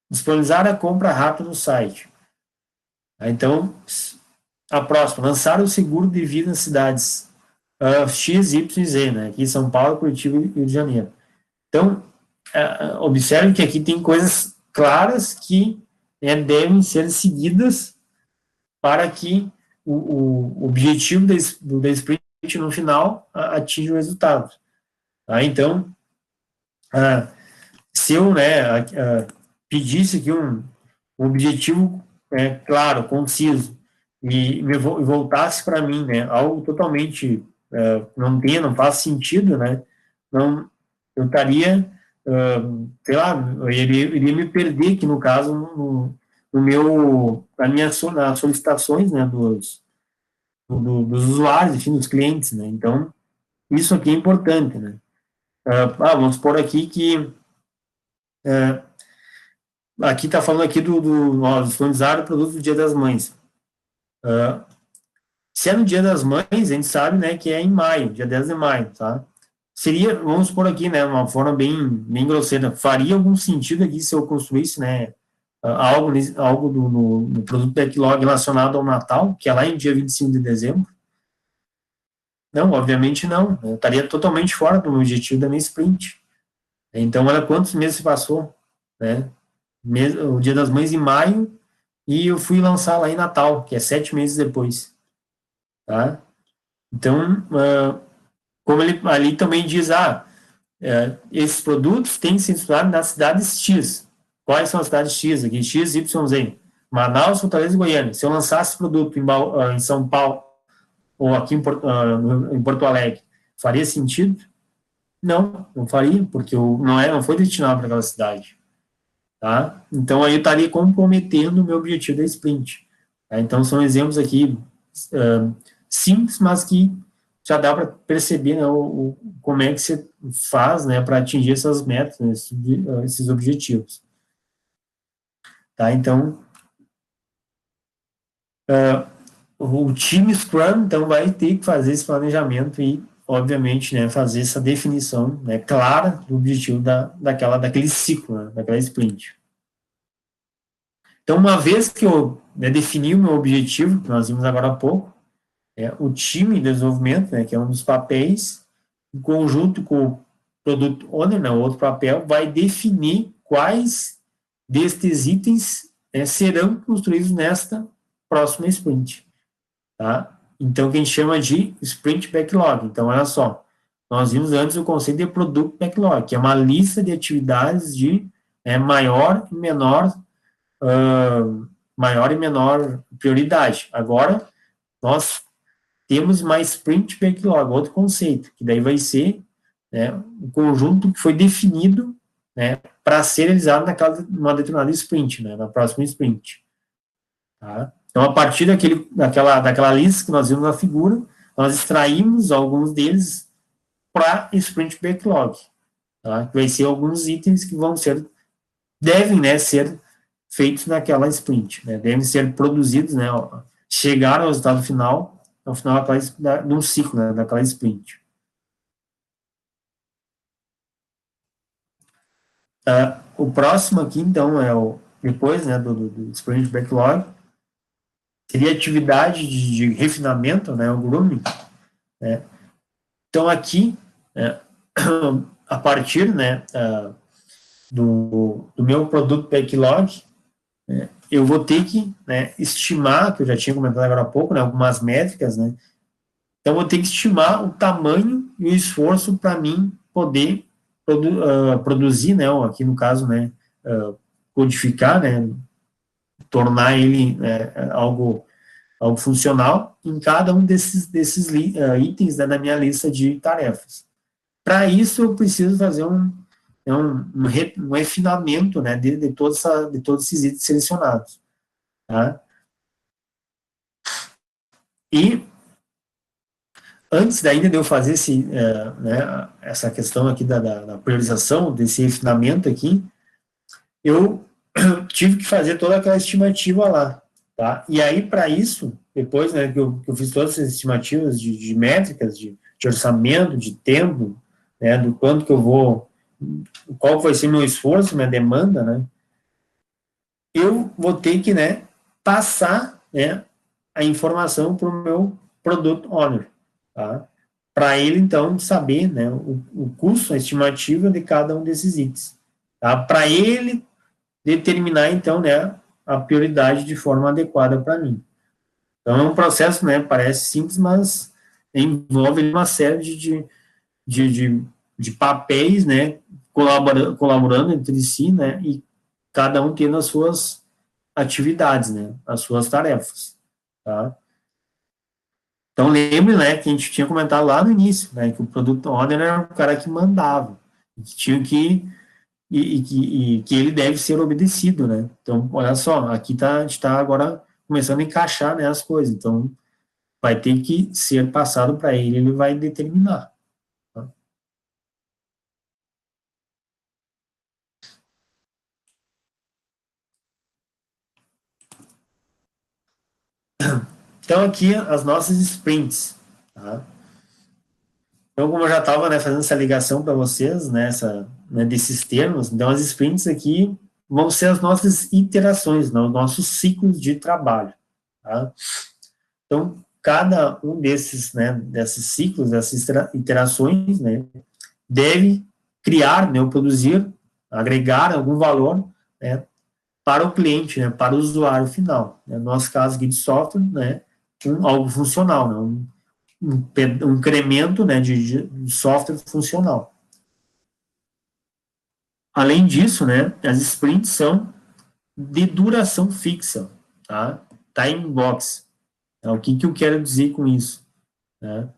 Disponibilizar a compra rápida no site. Então, a próxima, lançar o seguro de vida nas cidades X, Y, Z, né? Aqui em São Paulo, Curitiba e Rio de Janeiro. Então, observe que aqui tem coisas claras que devem ser seguidas para que o objetivo da sprint no final atinja o resultado. Tá? Então, se eu pedisse aqui um objetivo claro, conciso, e voltasse para mim, né, algo totalmente não faz sentido, né, não, eu estaria, sei lá, eu iria me perder aqui, no caso, nas solicitações, né, dos usuários, enfim, dos clientes, né, então, isso aqui é importante, né. Vamos supor aqui que aqui está falando aqui disponibilizar o produto do Dia das Mães. Se é no Dia das Mães, a gente sabe, né, que é em maio, dia 10 de maio, tá? Seria, vamos supor aqui, né, uma forma bem grosseira, faria algum sentido aqui se eu construísse, né, algo no produto backlog relacionado ao Natal, que é lá em dia 25 de dezembro? Não, obviamente não. Eu estaria totalmente fora do objetivo da minha sprint. Então, olha quantos meses se passou, né? o Dia das Mães em maio, e eu fui lançar lá em Natal, que é 7 meses depois, tá? Então, como ele ali também diz, esses produtos têm que ser estudados nas cidades X. Quais são as cidades X aqui? X, Y, Z. Manaus, Fortaleza e Goiânia. Se eu lançasse esse produto em São Paulo ou aqui em Porto Alegre, faria sentido? Não, não faria, porque não foi destinado para aquela cidade. Tá? Então, aí eu estaria comprometendo o meu objetivo da sprint. Tá? Então, são exemplos aqui simples, mas que já dá para perceber, né, como é que você faz, né, para atingir essas metas, né, esses objetivos. Tá? Então, o time Scrum, então, vai ter que fazer esse planejamento e, obviamente, né, fazer essa definição, né, clara do objetivo daquele ciclo, né, daquela sprint. Então, uma vez que eu, né, defini o meu objetivo, que nós vimos agora há pouco, o time de desenvolvimento, né, que é um dos papéis, em conjunto com o Product Owner, né, o outro papel, vai definir quais destes itens, né, serão construídos nesta próxima sprint. Tá? Então, que a gente chama de Sprint Backlog. Então, olha só, nós vimos antes o conceito de Product Backlog, que é uma lista de atividades de maior e menor prioridade. Agora, nós temos mais Sprint Backlog, outro conceito, que daí vai ser, né, um conjunto que foi definido, né, para ser realizado numa determinada sprint, né, na próxima sprint. Tá? Então, a partir daquela lista que nós vimos na figura, nós extraímos alguns deles para Sprint Backlog, tá? Que vai ser alguns itens que devem, né, ser feitos naquela sprint, né, devem ser produzidos, né, chegar ao resultado final, ao final de um ciclo, né, daquela sprint. O próximo aqui, então, depois, né, do Sprint Backlog, seria atividade de refinamento, né, o grooming, né. Então, aqui, a partir, né, do meu produto backlog, eu vou ter que, né, estimar, que eu já tinha comentado agora há pouco, né, algumas métricas, né, então eu vou ter que estimar o tamanho e o esforço para mim poder produzir, né, aqui no caso, né, codificar, né, tornar ele algo funcional em cada um desses itens, né, da minha lista de tarefas. Para isso, eu preciso fazer um refinamento, né, de todos esses itens selecionados. Tá? E antes ainda de eu fazer né, essa questão aqui da priorização, desse refinamento aqui, eu tive que fazer toda aquela estimativa lá. Tá? E aí, para isso, depois, né, que eu fiz todas essas estimativas de métricas, de orçamento, de tempo, né, do quanto que eu vou, qual vai ser meu esforço, minha demanda, né, eu vou ter que, né, passar, né, a informação para o meu Product Owner, tá? Para ele, então, saber, né, o custo, a estimativa de cada um desses itens, tá? Para ele determinar, então, né, a prioridade de forma adequada para mim. Então, é um processo, né, parece simples, mas envolve uma série de papéis, né, colaborando entre si, né, e cada um tendo as suas atividades, né, as suas tarefas, tá? Então, lembre, né, que a gente tinha comentado lá no início, né, que o Product Owner era o cara que mandava, que tinha que ele deve ser obedecido, né? Então, olha só, aqui a gente está agora começando a encaixar, né, as coisas, então vai ter que ser passado para ele, ele vai determinar. Tá? Então, aqui as nossas sprints, tá? Então, como eu já estava, né, fazendo essa ligação para vocês, né, né, desses termos, então as sprints aqui vão ser as nossas iterações, né, os nossos ciclos de trabalho. Tá? Então, cada um desses ciclos, dessas iterações, né, deve criar, né, ou produzir, agregar algum valor, né, para o cliente, né, para o usuário final. No nosso caso aqui de software, né, algo funcional, né, um incremento, né, de software funcional. Além disso, né, as sprints são de duração fixa, tá? Time box. O que eu quero dizer com isso? Né?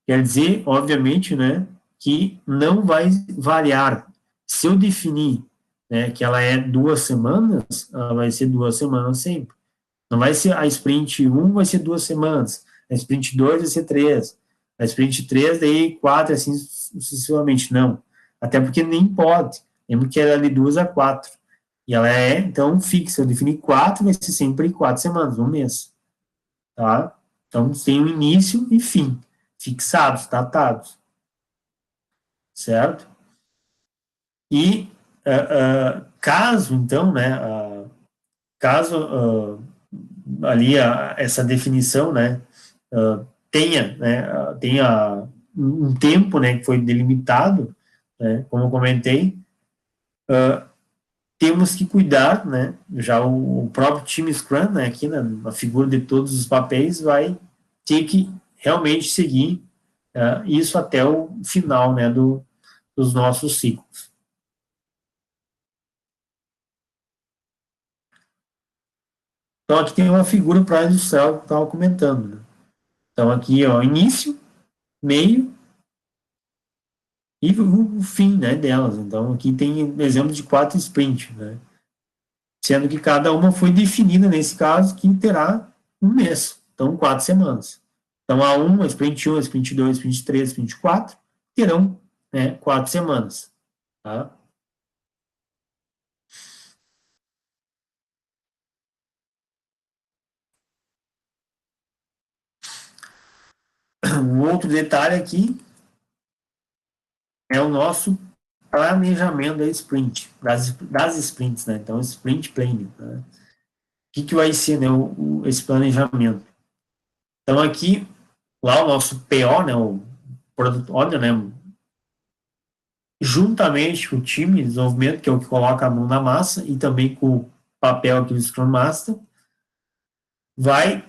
Quer dizer, obviamente, né, que não vai variar. Se eu definir, né, que ela é 2 semanas, ela vai ser 2 semanas sempre. Não vai ser a sprint 1 vai ser 2 semanas, a sprint 2 vai ser 3, a sprint 3 daí 4, assim sucessivamente. Não. Até porque nem pode. Lembra que ela é de 2 a 4. E ela é, então, fixa. Eu defini 4, vai ser sempre 4 semanas, um mês. Tá? Então, tem um início e fim, fixados, datados. Certo? E caso, então, né, caso ali essa definição, né, tenha, né, tenha um tempo, né, que foi delimitado, né, como eu comentei, temos que cuidar, né, já o próprio time Scrum, né, aqui na figura de todos os papéis, vai ter que realmente seguir isso até o final, né, dos nossos ciclos. Então, aqui tem uma figura para ilustrar o que eu estava comentando. Né? Então, aqui, ó, início, meio e o fim, né, delas. Então, aqui tem exemplo de 4 sprints, né? Sendo que cada uma foi definida, nesse caso, que terá um mês. Então, 4 semanas. Então, a sprint 1, a sprint 2, a sprint 3, a sprint 4, terão, né, 4 semanas. Tá? Um outro detalhe aqui é o nosso planejamento da sprint, das sprints, né? Então, sprint planning. Né? Que vai ser, né, esse planejamento? Então, aqui, lá o nosso PO, né, o Product Owner, né, juntamente com o time de desenvolvimento, que é o que coloca a mão na massa, e também com o papel aqui do Scrum Master, vai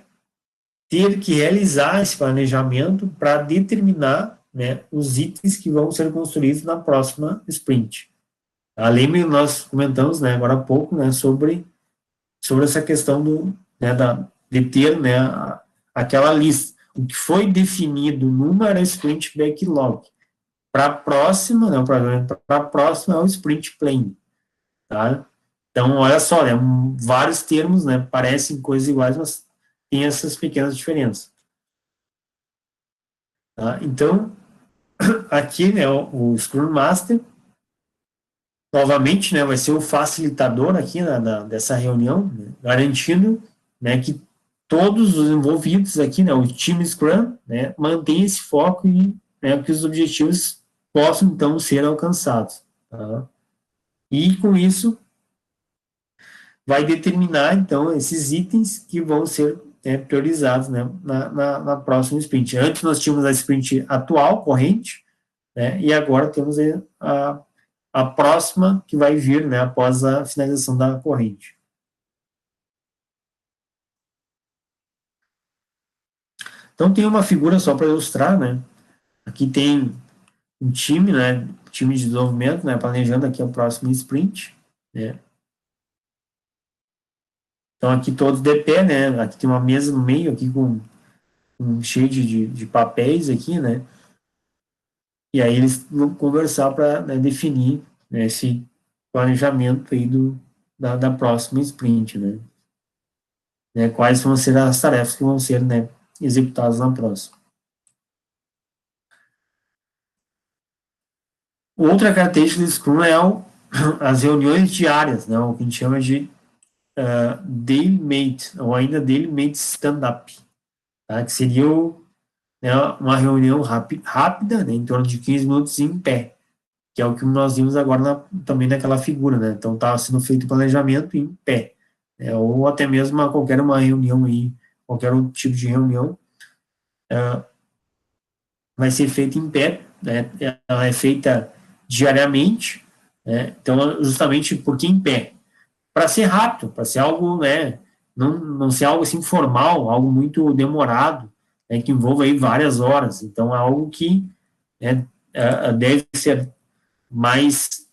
ter que realizar esse planejamento para determinar, né, os itens que vão ser construídos na próxima sprint. Além de nós comentamos, né, agora há pouco, né, sobre essa questão né, de ter, né, aquela lista. O que foi definido numa era sprint backlog. Para a próxima, né, para a próxima é o sprint plan. Tá? Então, olha só, né, vários termos, né, parecem coisas iguais, mas tem essas pequenas diferenças. Tá? Então, aqui, né, o Scrum Master, novamente, né, vai ser o facilitador aqui dessa reunião, né, garantindo, né, que todos os envolvidos aqui, né, o time Scrum, né, mantém esse foco e, né, que os objetivos possam, então, ser alcançados. Tá? E, com isso, vai determinar, então, esses itens que vão ser priorizados, né, na próxima sprint. Antes nós tínhamos a sprint atual, corrente, né, e agora temos a próxima que vai vir, né, após a finalização da corrente. Então, tem uma figura só para ilustrar, né, aqui tem um time, né, time de desenvolvimento, né, planejando aqui a próxima sprint, né, então aqui todos de pé, né, aqui tem uma mesa no meio, aqui com cheio de papéis aqui, né, e aí eles vão conversar para, né, definir, né, esse planejamento aí da próxima sprint, né, quais vão ser as tarefas que vão ser, né, executadas na próxima. Outra característica do Scrum é as reuniões diárias, né, o que a gente chama de Daily Mate, ou ainda Daily Mate Stand-Up, tá, que seria né, uma reunião rápida, né, em torno de 15 minutos em pé, que é o que nós vimos agora também naquela figura, né? Então estava sendo feito o planejamento em pé, né? Ou até mesmo qualquer uma reunião aí, qualquer outro tipo de reunião vai ser feita em pé, né? Ela é feita diariamente, né? Então justamente porque em pé, para ser rápido, para ser algo, né, não ser algo assim formal, algo muito demorado, né, que envolva aí várias horas. Então, é algo que né, deve ser mais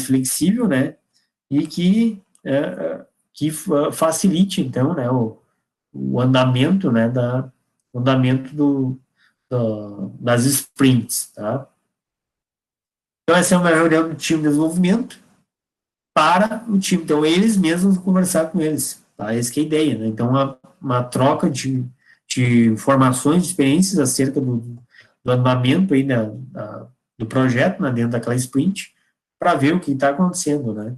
flexível, né, e que facilite, então, né, o andamento, né, o andamento das sprints, tá? Então, essa é uma reunião do time de desenvolvimento para o time. Então, eles mesmos conversar com eles, tá? Essa que é a ideia, né? Então, uma troca de informações, de experiências acerca do andamento aí do projeto, né, dentro daquela sprint, para ver o que está acontecendo, né?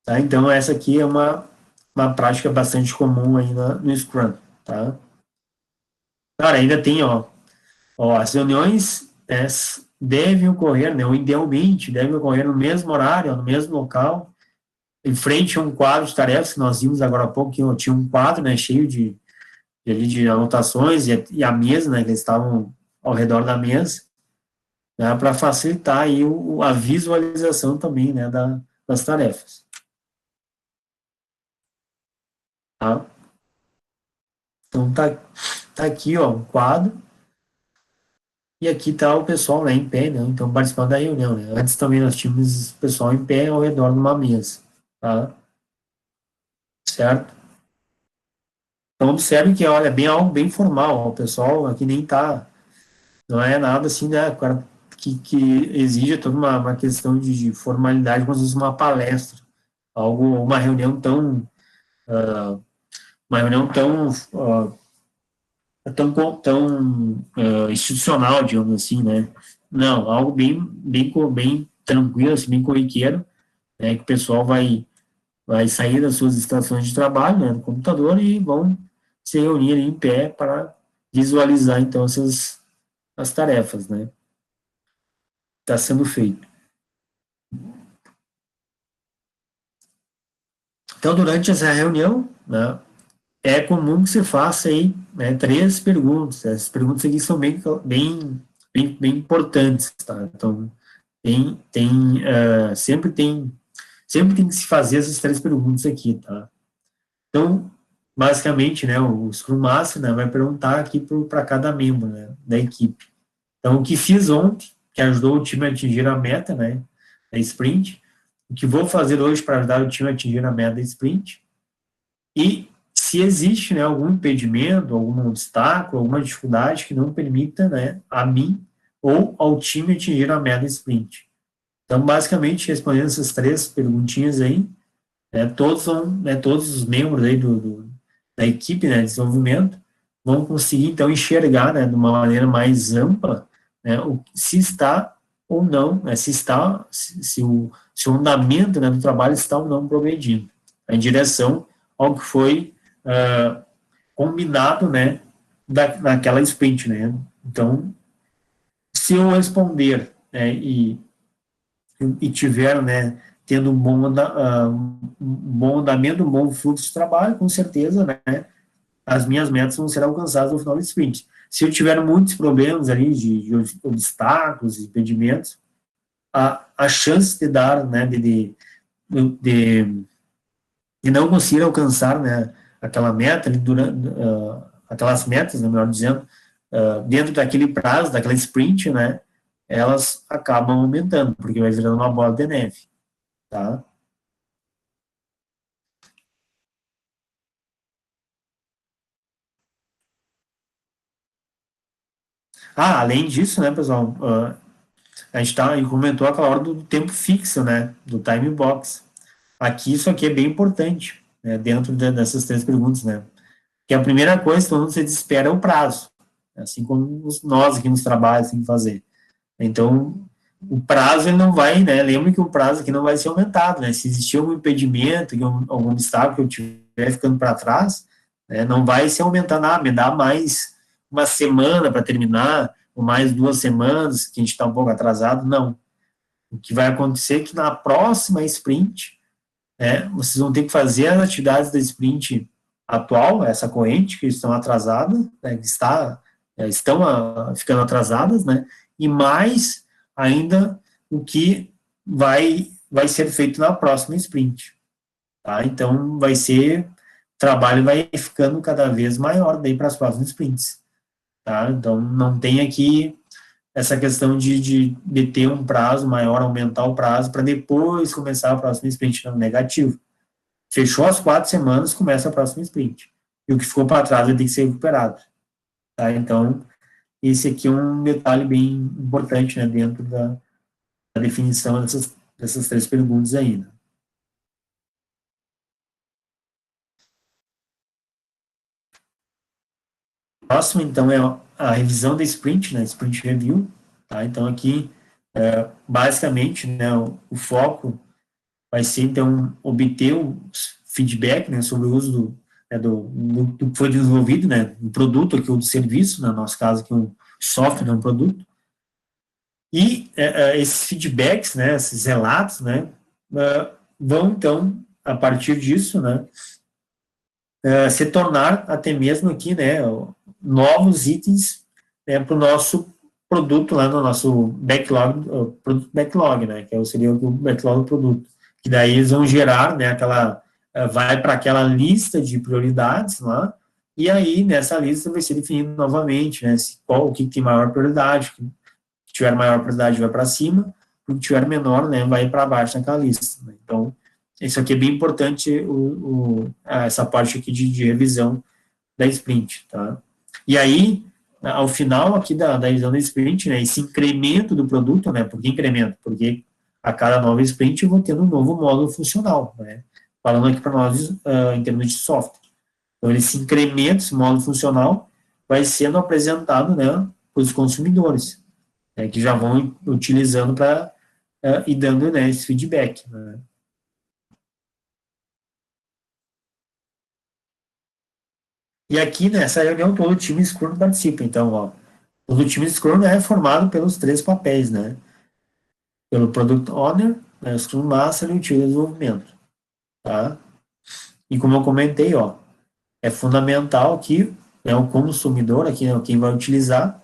Tá? Então, essa aqui é uma prática bastante comum aí no Scrum, tá? Cara, ainda tem, ó, as reuniões devem ocorrer, né, ou idealmente, devem ocorrer no mesmo horário, no mesmo local, em frente a um quadro de tarefas, que nós vimos agora há pouco, que tinha um quadro, né, cheio de anotações, e a mesa, né, que eles estavam ao redor da mesa, né, para facilitar aí a visualização também, né, das tarefas. Tá? Então, tá aqui, ó, um quadro, e aqui está o pessoal, né, em pé, né, então participando da reunião, né. Antes também nós tínhamos o pessoal em pé ao redor de uma mesa, tá? Certo? Então observe que, olha, é bem algo bem formal, o pessoal aqui nem tá, não é nada assim, né, que exige toda uma questão de formalidade, como se fosse uma palestra, algo, uma reunião tão institucional, digamos assim, né? Não, algo bem tranquilo, assim, bem corriqueiro, né, que o pessoal vai sair das suas estações de trabalho, né, no computador e vão se reunir ali em pé para visualizar, então, as tarefas, né? Está sendo feito. Então, durante essa reunião, né, é comum que se faça aí, né, 3 perguntas. Essas perguntas aqui são bem importantes, tá? Então, sempre tem que se fazer essas 3 perguntas aqui, tá? Então, basicamente, né, o Scrum Master, né, vai perguntar aqui para cada membro, né, da equipe. Então, o que fiz ontem, que ajudou o time a atingir a meta, né, da sprint, o que vou fazer hoje para ajudar o time a atingir a meta da sprint, e se existe, né, algum impedimento, algum obstáculo, alguma dificuldade que não permita, né, a mim ou ao time atingir a meta da sprint. Então, basicamente, respondendo essas 3 perguntinhas aí, todos os membros aí da equipe, né, de desenvolvimento vão conseguir, então, enxergar, né, de uma maneira mais ampla, né, se está ou não, né, se o andamento, né, do trabalho está ou não progredindo em direção ao que foi combinado, né, naquela sprint, né. Então, se eu responder, né, e tiver, né, tendo um bom andamento, um bom fluxo de trabalho, com certeza, né, as minhas metas vão ser alcançadas no final do sprint. Se eu tiver muitos problemas ali de obstáculos, impedimentos, a chance de dar, né, de não conseguir alcançar, né, aquela meta, ali aquelas metas, né, melhor dizendo, dentro daquele prazo, daquela sprint, né, elas acabam aumentando, porque vai virando uma bola de neve, tá? Além disso, né, pessoal, a gente comentou aquela hora do tempo fixo, né, do time box. Aqui, isso aqui é bem importante, né, dentro dessas 3 perguntas, né, que a primeira coisa que todo mundo se desespera é o prazo, assim como nós aqui nos trabalhos temos que fazer. Então, o prazo ele não vai, né, lembre que o prazo aqui não vai ser aumentado, né, se existir algum impedimento, algum obstáculo que eu estiver ficando para trás, né, não vai se aumentar nada, me dá mais uma semana para terminar, ou mais 2 semanas, que a gente está um pouco atrasado, não. O que vai acontecer é que na próxima sprint, né, vocês vão ter que fazer as atividades da sprint atual, essa corrente, que estão atrasadas, né, estão ficando atrasadas, né, e mais ainda o que vai vai ser feito na próxima sprint, tá? Então, vai ser, o trabalho vai ficando cada vez maior daí para as próximas sprints, tá? Então, não tem aqui essa questão de ter um prazo maior, aumentar o prazo para depois começar a próxima sprint, não, negativo. Fechou as 4 semanas, começa a próxima sprint. E o que ficou para trás vai ter que ser recuperado, tá? Então, esse aqui é um detalhe bem importante, né, dentro da definição dessas 3 perguntas aí, né? Próximo, então, é a revisão da sprint, né, sprint review, tá? Então, aqui, basicamente, né, o foco vai ser, então, obter o feedback, né, sobre o uso do que foi desenvolvido, né, do produto aqui, ou do serviço, né, no nosso caso aqui, um software, um produto, e esses feedbacks, né, esses relatos, né, vão, então, a partir disso, né, se tornar até mesmo aqui, né, novos itens, né, para o nosso produto lá no nosso backlog, produto backlog, né, que seria o backlog do produto, que daí eles vão gerar, né, vai para aquela lista de prioridades lá, e aí nessa lista vai ser definido novamente, né, o que tem maior prioridade, o que tiver maior prioridade vai para cima, o que tiver menor, né, vai para baixo naquela lista, né. Então, isso aqui é bem importante, essa parte aqui de revisão da sprint, tá? E aí, ao final aqui da revisão da sprint, né, esse incremento do produto, né, por que incremento? Porque a cada nova sprint eu vou tendo um novo módulo funcional, né, falando aqui para nós em termos de software. Então, esse incremento, esse módulo funcional, vai sendo apresentado, né, para os consumidores, né, que já vão utilizando para ir dando, né, esse feedback, né. E aqui, nessa reunião, todo o time Scrum participa. Então, ó, todo o time Scrum é formado pelos 3 papéis, né? Pelo Product Owner, né, o Scrum Master e o time de desenvolvimento, tá? E como eu comentei, ó, é fundamental que, né, o consumidor, aqui, né, quem vai utilizar,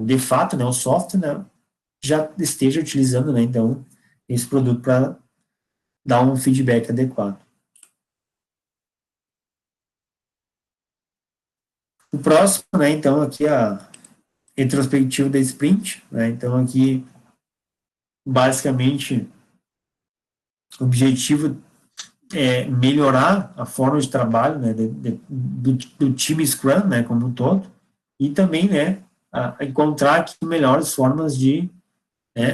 de fato, né, o software, né, já esteja utilizando, né, então, esse produto para dar um feedback adequado. O próximo, né, então, aqui a retrospectiva da sprint, né, então aqui, basicamente, o objetivo é melhorar a forma de trabalho, né, do time Scrum, né, como um todo, e também, né, encontrar aqui melhores formas de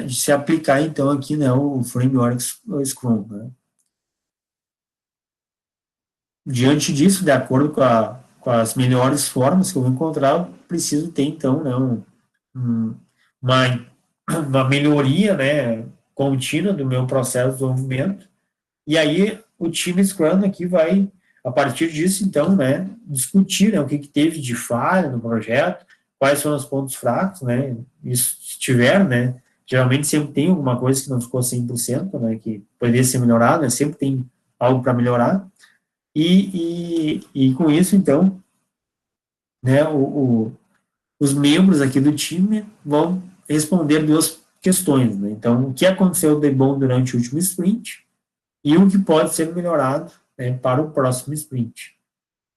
se aplicar, então, aqui, né, o framework Scrum, né. Diante disso, de acordo com as melhores formas que eu vou encontrar, eu preciso ter, então, né, um, uma, uma melhoria, né, contínua do meu processo de desenvolvimento. E aí o time Scrum aqui vai, a partir disso, então, né, discutir, né, o que teve de falha no projeto, quais são os pontos fracos, né, isso se tiver, né, geralmente sempre tem alguma coisa que não ficou 100%, né, que poderia ser melhorado, né, sempre tem algo para melhorar, e com isso, então, né, os membros aqui do time vão responder 2 questões, né, então, o que aconteceu de bom durante o último sprint, e o que pode ser melhorado, né, para o próximo sprint,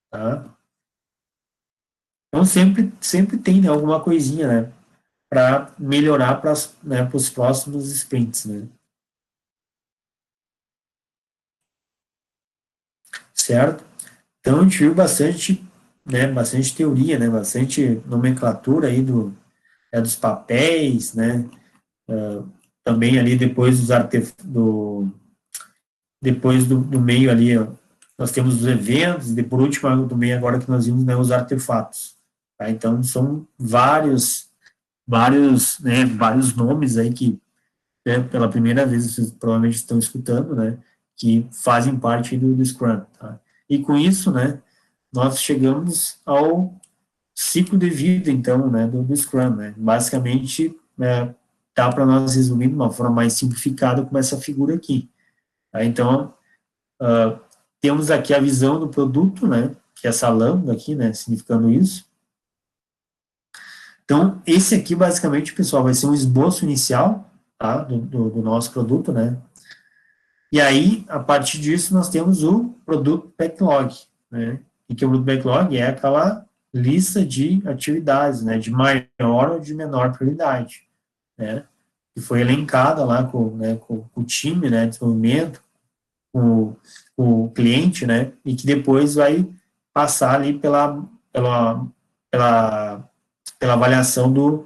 tá? Então, sempre tem, né, alguma coisinha, né, para melhorar para os próximos sprints, né? Certo? Então, a gente viu bastante teoria, né, bastante nomenclatura aí dos papéis, né, também ali depois depois do meio ali, ó, nós temos os eventos, e por último, do meio agora que nós vimos, né, os artefatos. Tá? Então, são vários nomes aí que, né, pela primeira vez, vocês provavelmente estão escutando, né, que fazem parte do Scrum. Tá? E com isso, né, nós chegamos ao ciclo de vida, então, né, do Scrum. Né? Basicamente, né, dá para nós resumir de uma forma mais simplificada com essa figura aqui. Tá? Então, temos aqui a visão do produto, né, que é essa lambda aqui, né, significando isso. Então, esse aqui, basicamente, pessoal, vai ser um esboço inicial, tá, do nosso produto, né, E aí, a partir disso, nós temos o produto backlog, né? E que o produto backlog é aquela lista de atividades, né, de maior ou de menor prioridade, né, que foi elencada lá com o time, né, de desenvolvimento, com o cliente, né, e que depois vai passar ali pela, pela, pela avaliação do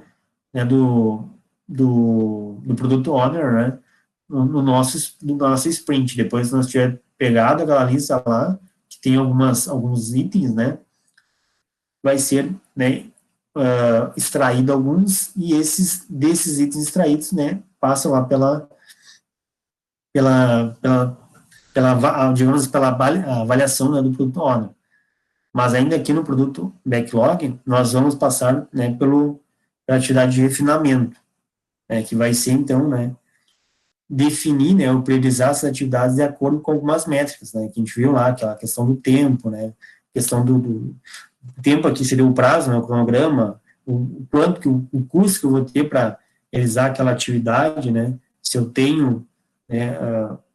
produto owner, né, no nosso sprint. Depois nós tiver pegado aquela lista lá, que tem alguns itens, né, vai ser, né, extraído alguns, e desses itens extraídos, né, passam lá pela, pela, digamos, pela avaliação, né, do produto owner. Mas ainda aqui no produto backlog, nós vamos passar, né, pela atividade de refinamento, né, que vai ser, então, né, definir, né, ou priorizar essas atividades de acordo com algumas métricas, né, que a gente viu lá, aquela questão do tempo, né, questão do tempo aqui seria o prazo, né, o cronograma, o quanto que o custo que eu vou ter para realizar aquela atividade, né, se eu tenho, né,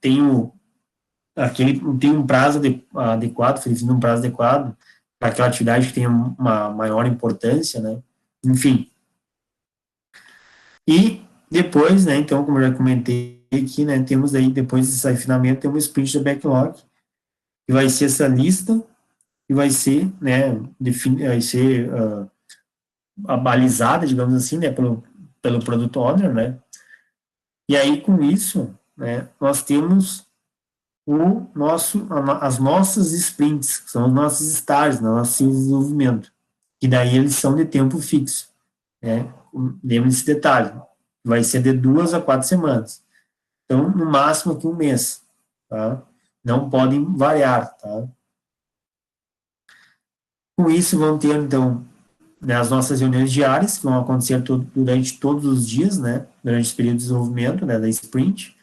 tem um prazo adequado, foi definido um prazo adequado para aquela atividade que tem uma maior importância, né, enfim. E depois, né, então, como eu já comentei aqui, né, temos aí, depois desse refinamento, temos o sprint da backlog, que vai ser essa lista, que vai ser, né, vai ser balizada, digamos assim, né, pelo product owner, né, e aí com isso, né, nós temos as nossas sprints, que são os nossos estágios, né, nosso desenvolvimento, que daí eles são de tempo fixo, né, lembra desse detalhe, vai ser de 2 a 4 semanas, então no máximo aqui um mês, tá, não podem variar, tá. Com isso vão ter então, né, as nossas reuniões diárias, que vão acontecer durante todos os dias, né, durante o período de desenvolvimento, né, da sprint.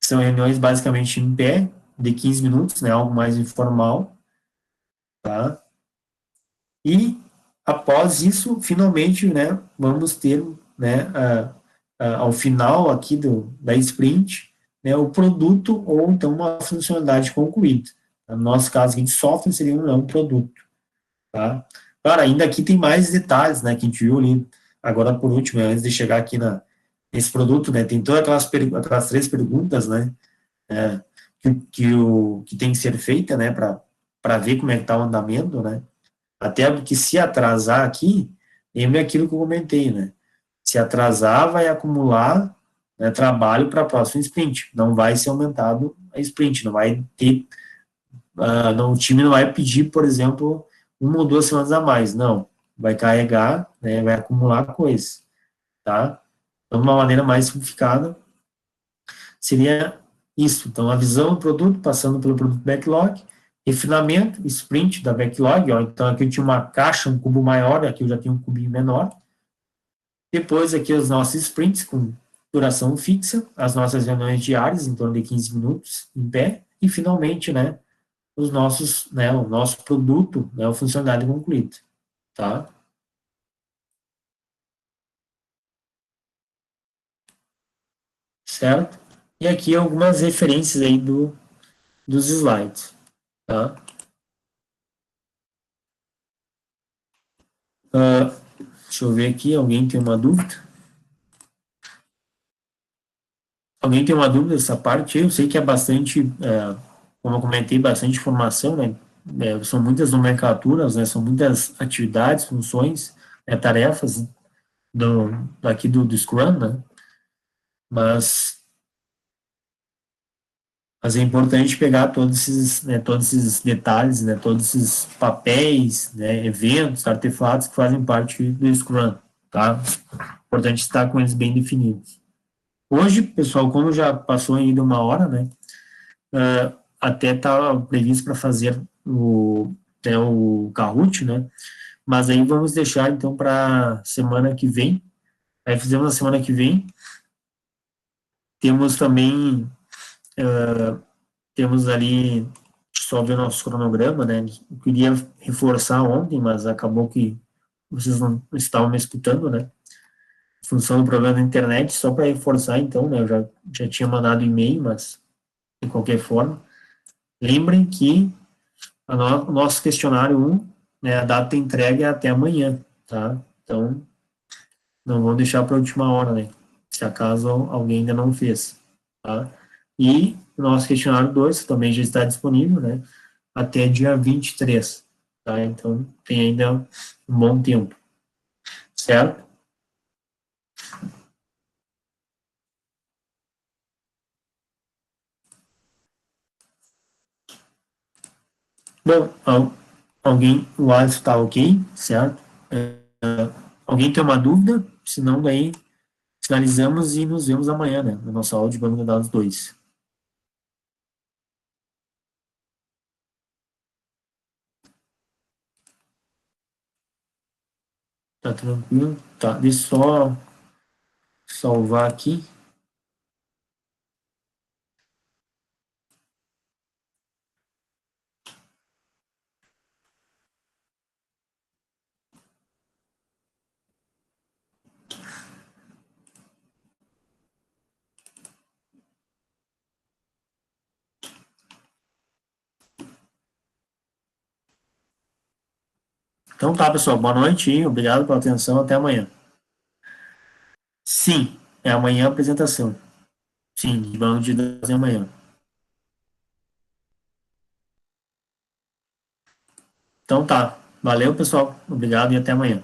São reuniões basicamente em pé, de 15 minutos, né, algo mais informal, tá? E após isso, finalmente, né, vamos ter, né, ao final aqui da sprint, né, o produto ou então uma funcionalidade concluída. No nosso caso aqui de software seria um produto, tá? Claro, ainda aqui tem mais detalhes, né, que a gente viu ali, agora por último, antes de chegar aqui nesse produto, né, tem todas aquelas 3 perguntas, né, é, que tem que ser feita, né, para ver como é que está o andamento, né, até porque se atrasar aqui, lembra aquilo que eu comentei, né, se atrasar vai acumular, né, trabalho para a próxima sprint, não vai ser aumentado a sprint, não vai ter, não, o time não vai pedir, por exemplo, 1 ou 2 semanas a mais, não, vai carregar, né, vai acumular coisas, tá, então, de uma maneira mais simplificada, seria isso. Então, a visão do produto, passando pelo produto backlog, refinamento, sprint da backlog, ó, então aqui eu tinha uma caixa, um cubo maior, aqui eu já tenho um cubinho menor. Depois aqui os nossos sprints com duração fixa, as nossas reuniões diárias, em torno de 15 minutos, em pé, e finalmente, né, o nosso produto, né, o funcionário concluído, tá? Certo? E aqui algumas referências aí dos slides, tá? Uh, Deixa eu ver aqui, alguém tem uma dúvida? Alguém tem uma dúvida dessa parte? Eu sei que é bastante, como eu comentei, bastante informação, né? São muitas nomenclaturas, né? São muitas atividades, funções, tarefas daqui do Scrum, né? Mas, mas é importante pegar todos esses detalhes, né? Todos esses papéis, né? Eventos, artefatos que fazem parte do Scrum, tá? Importante estar com eles bem definidos. Hoje, pessoal, como já passou ainda 1 hora, né? Até estava previsto para fazer o Kahoot, né? Mas aí vamos deixar então para semana que vem. Aí fizemos na semana que vem. Temos também, temos ali, só ver o nosso cronograma, né? Eu queria reforçar ontem, mas acabou que vocês não estavam me escutando, né? Função do problema da internet, só para reforçar então, né? Eu já tinha mandado e-mail, mas de qualquer forma. Lembrem que o nosso questionário 1, né, a data de entrega é até amanhã, tá? Então, não vão deixar para a última hora, né? Se acaso alguém ainda não fez, tá? E o nosso questionário 2 também já está disponível, né? Até dia 23, tá? Então, tem ainda um bom tempo, certo? Bom, alguém, o Alisson está ok, certo? Alguém tem uma dúvida? Se não, daí finalizamos e nos vemos amanhã, né? Na nossa aula de banco de dados 2. Tá tranquilo? Tá, deixa eu só salvar aqui. Então tá, pessoal, boa noite e obrigado pela atenção, até amanhã. Sim, é amanhã a apresentação. Sim, de banco de dados é amanhã. Então tá, valeu, pessoal, obrigado e até amanhã.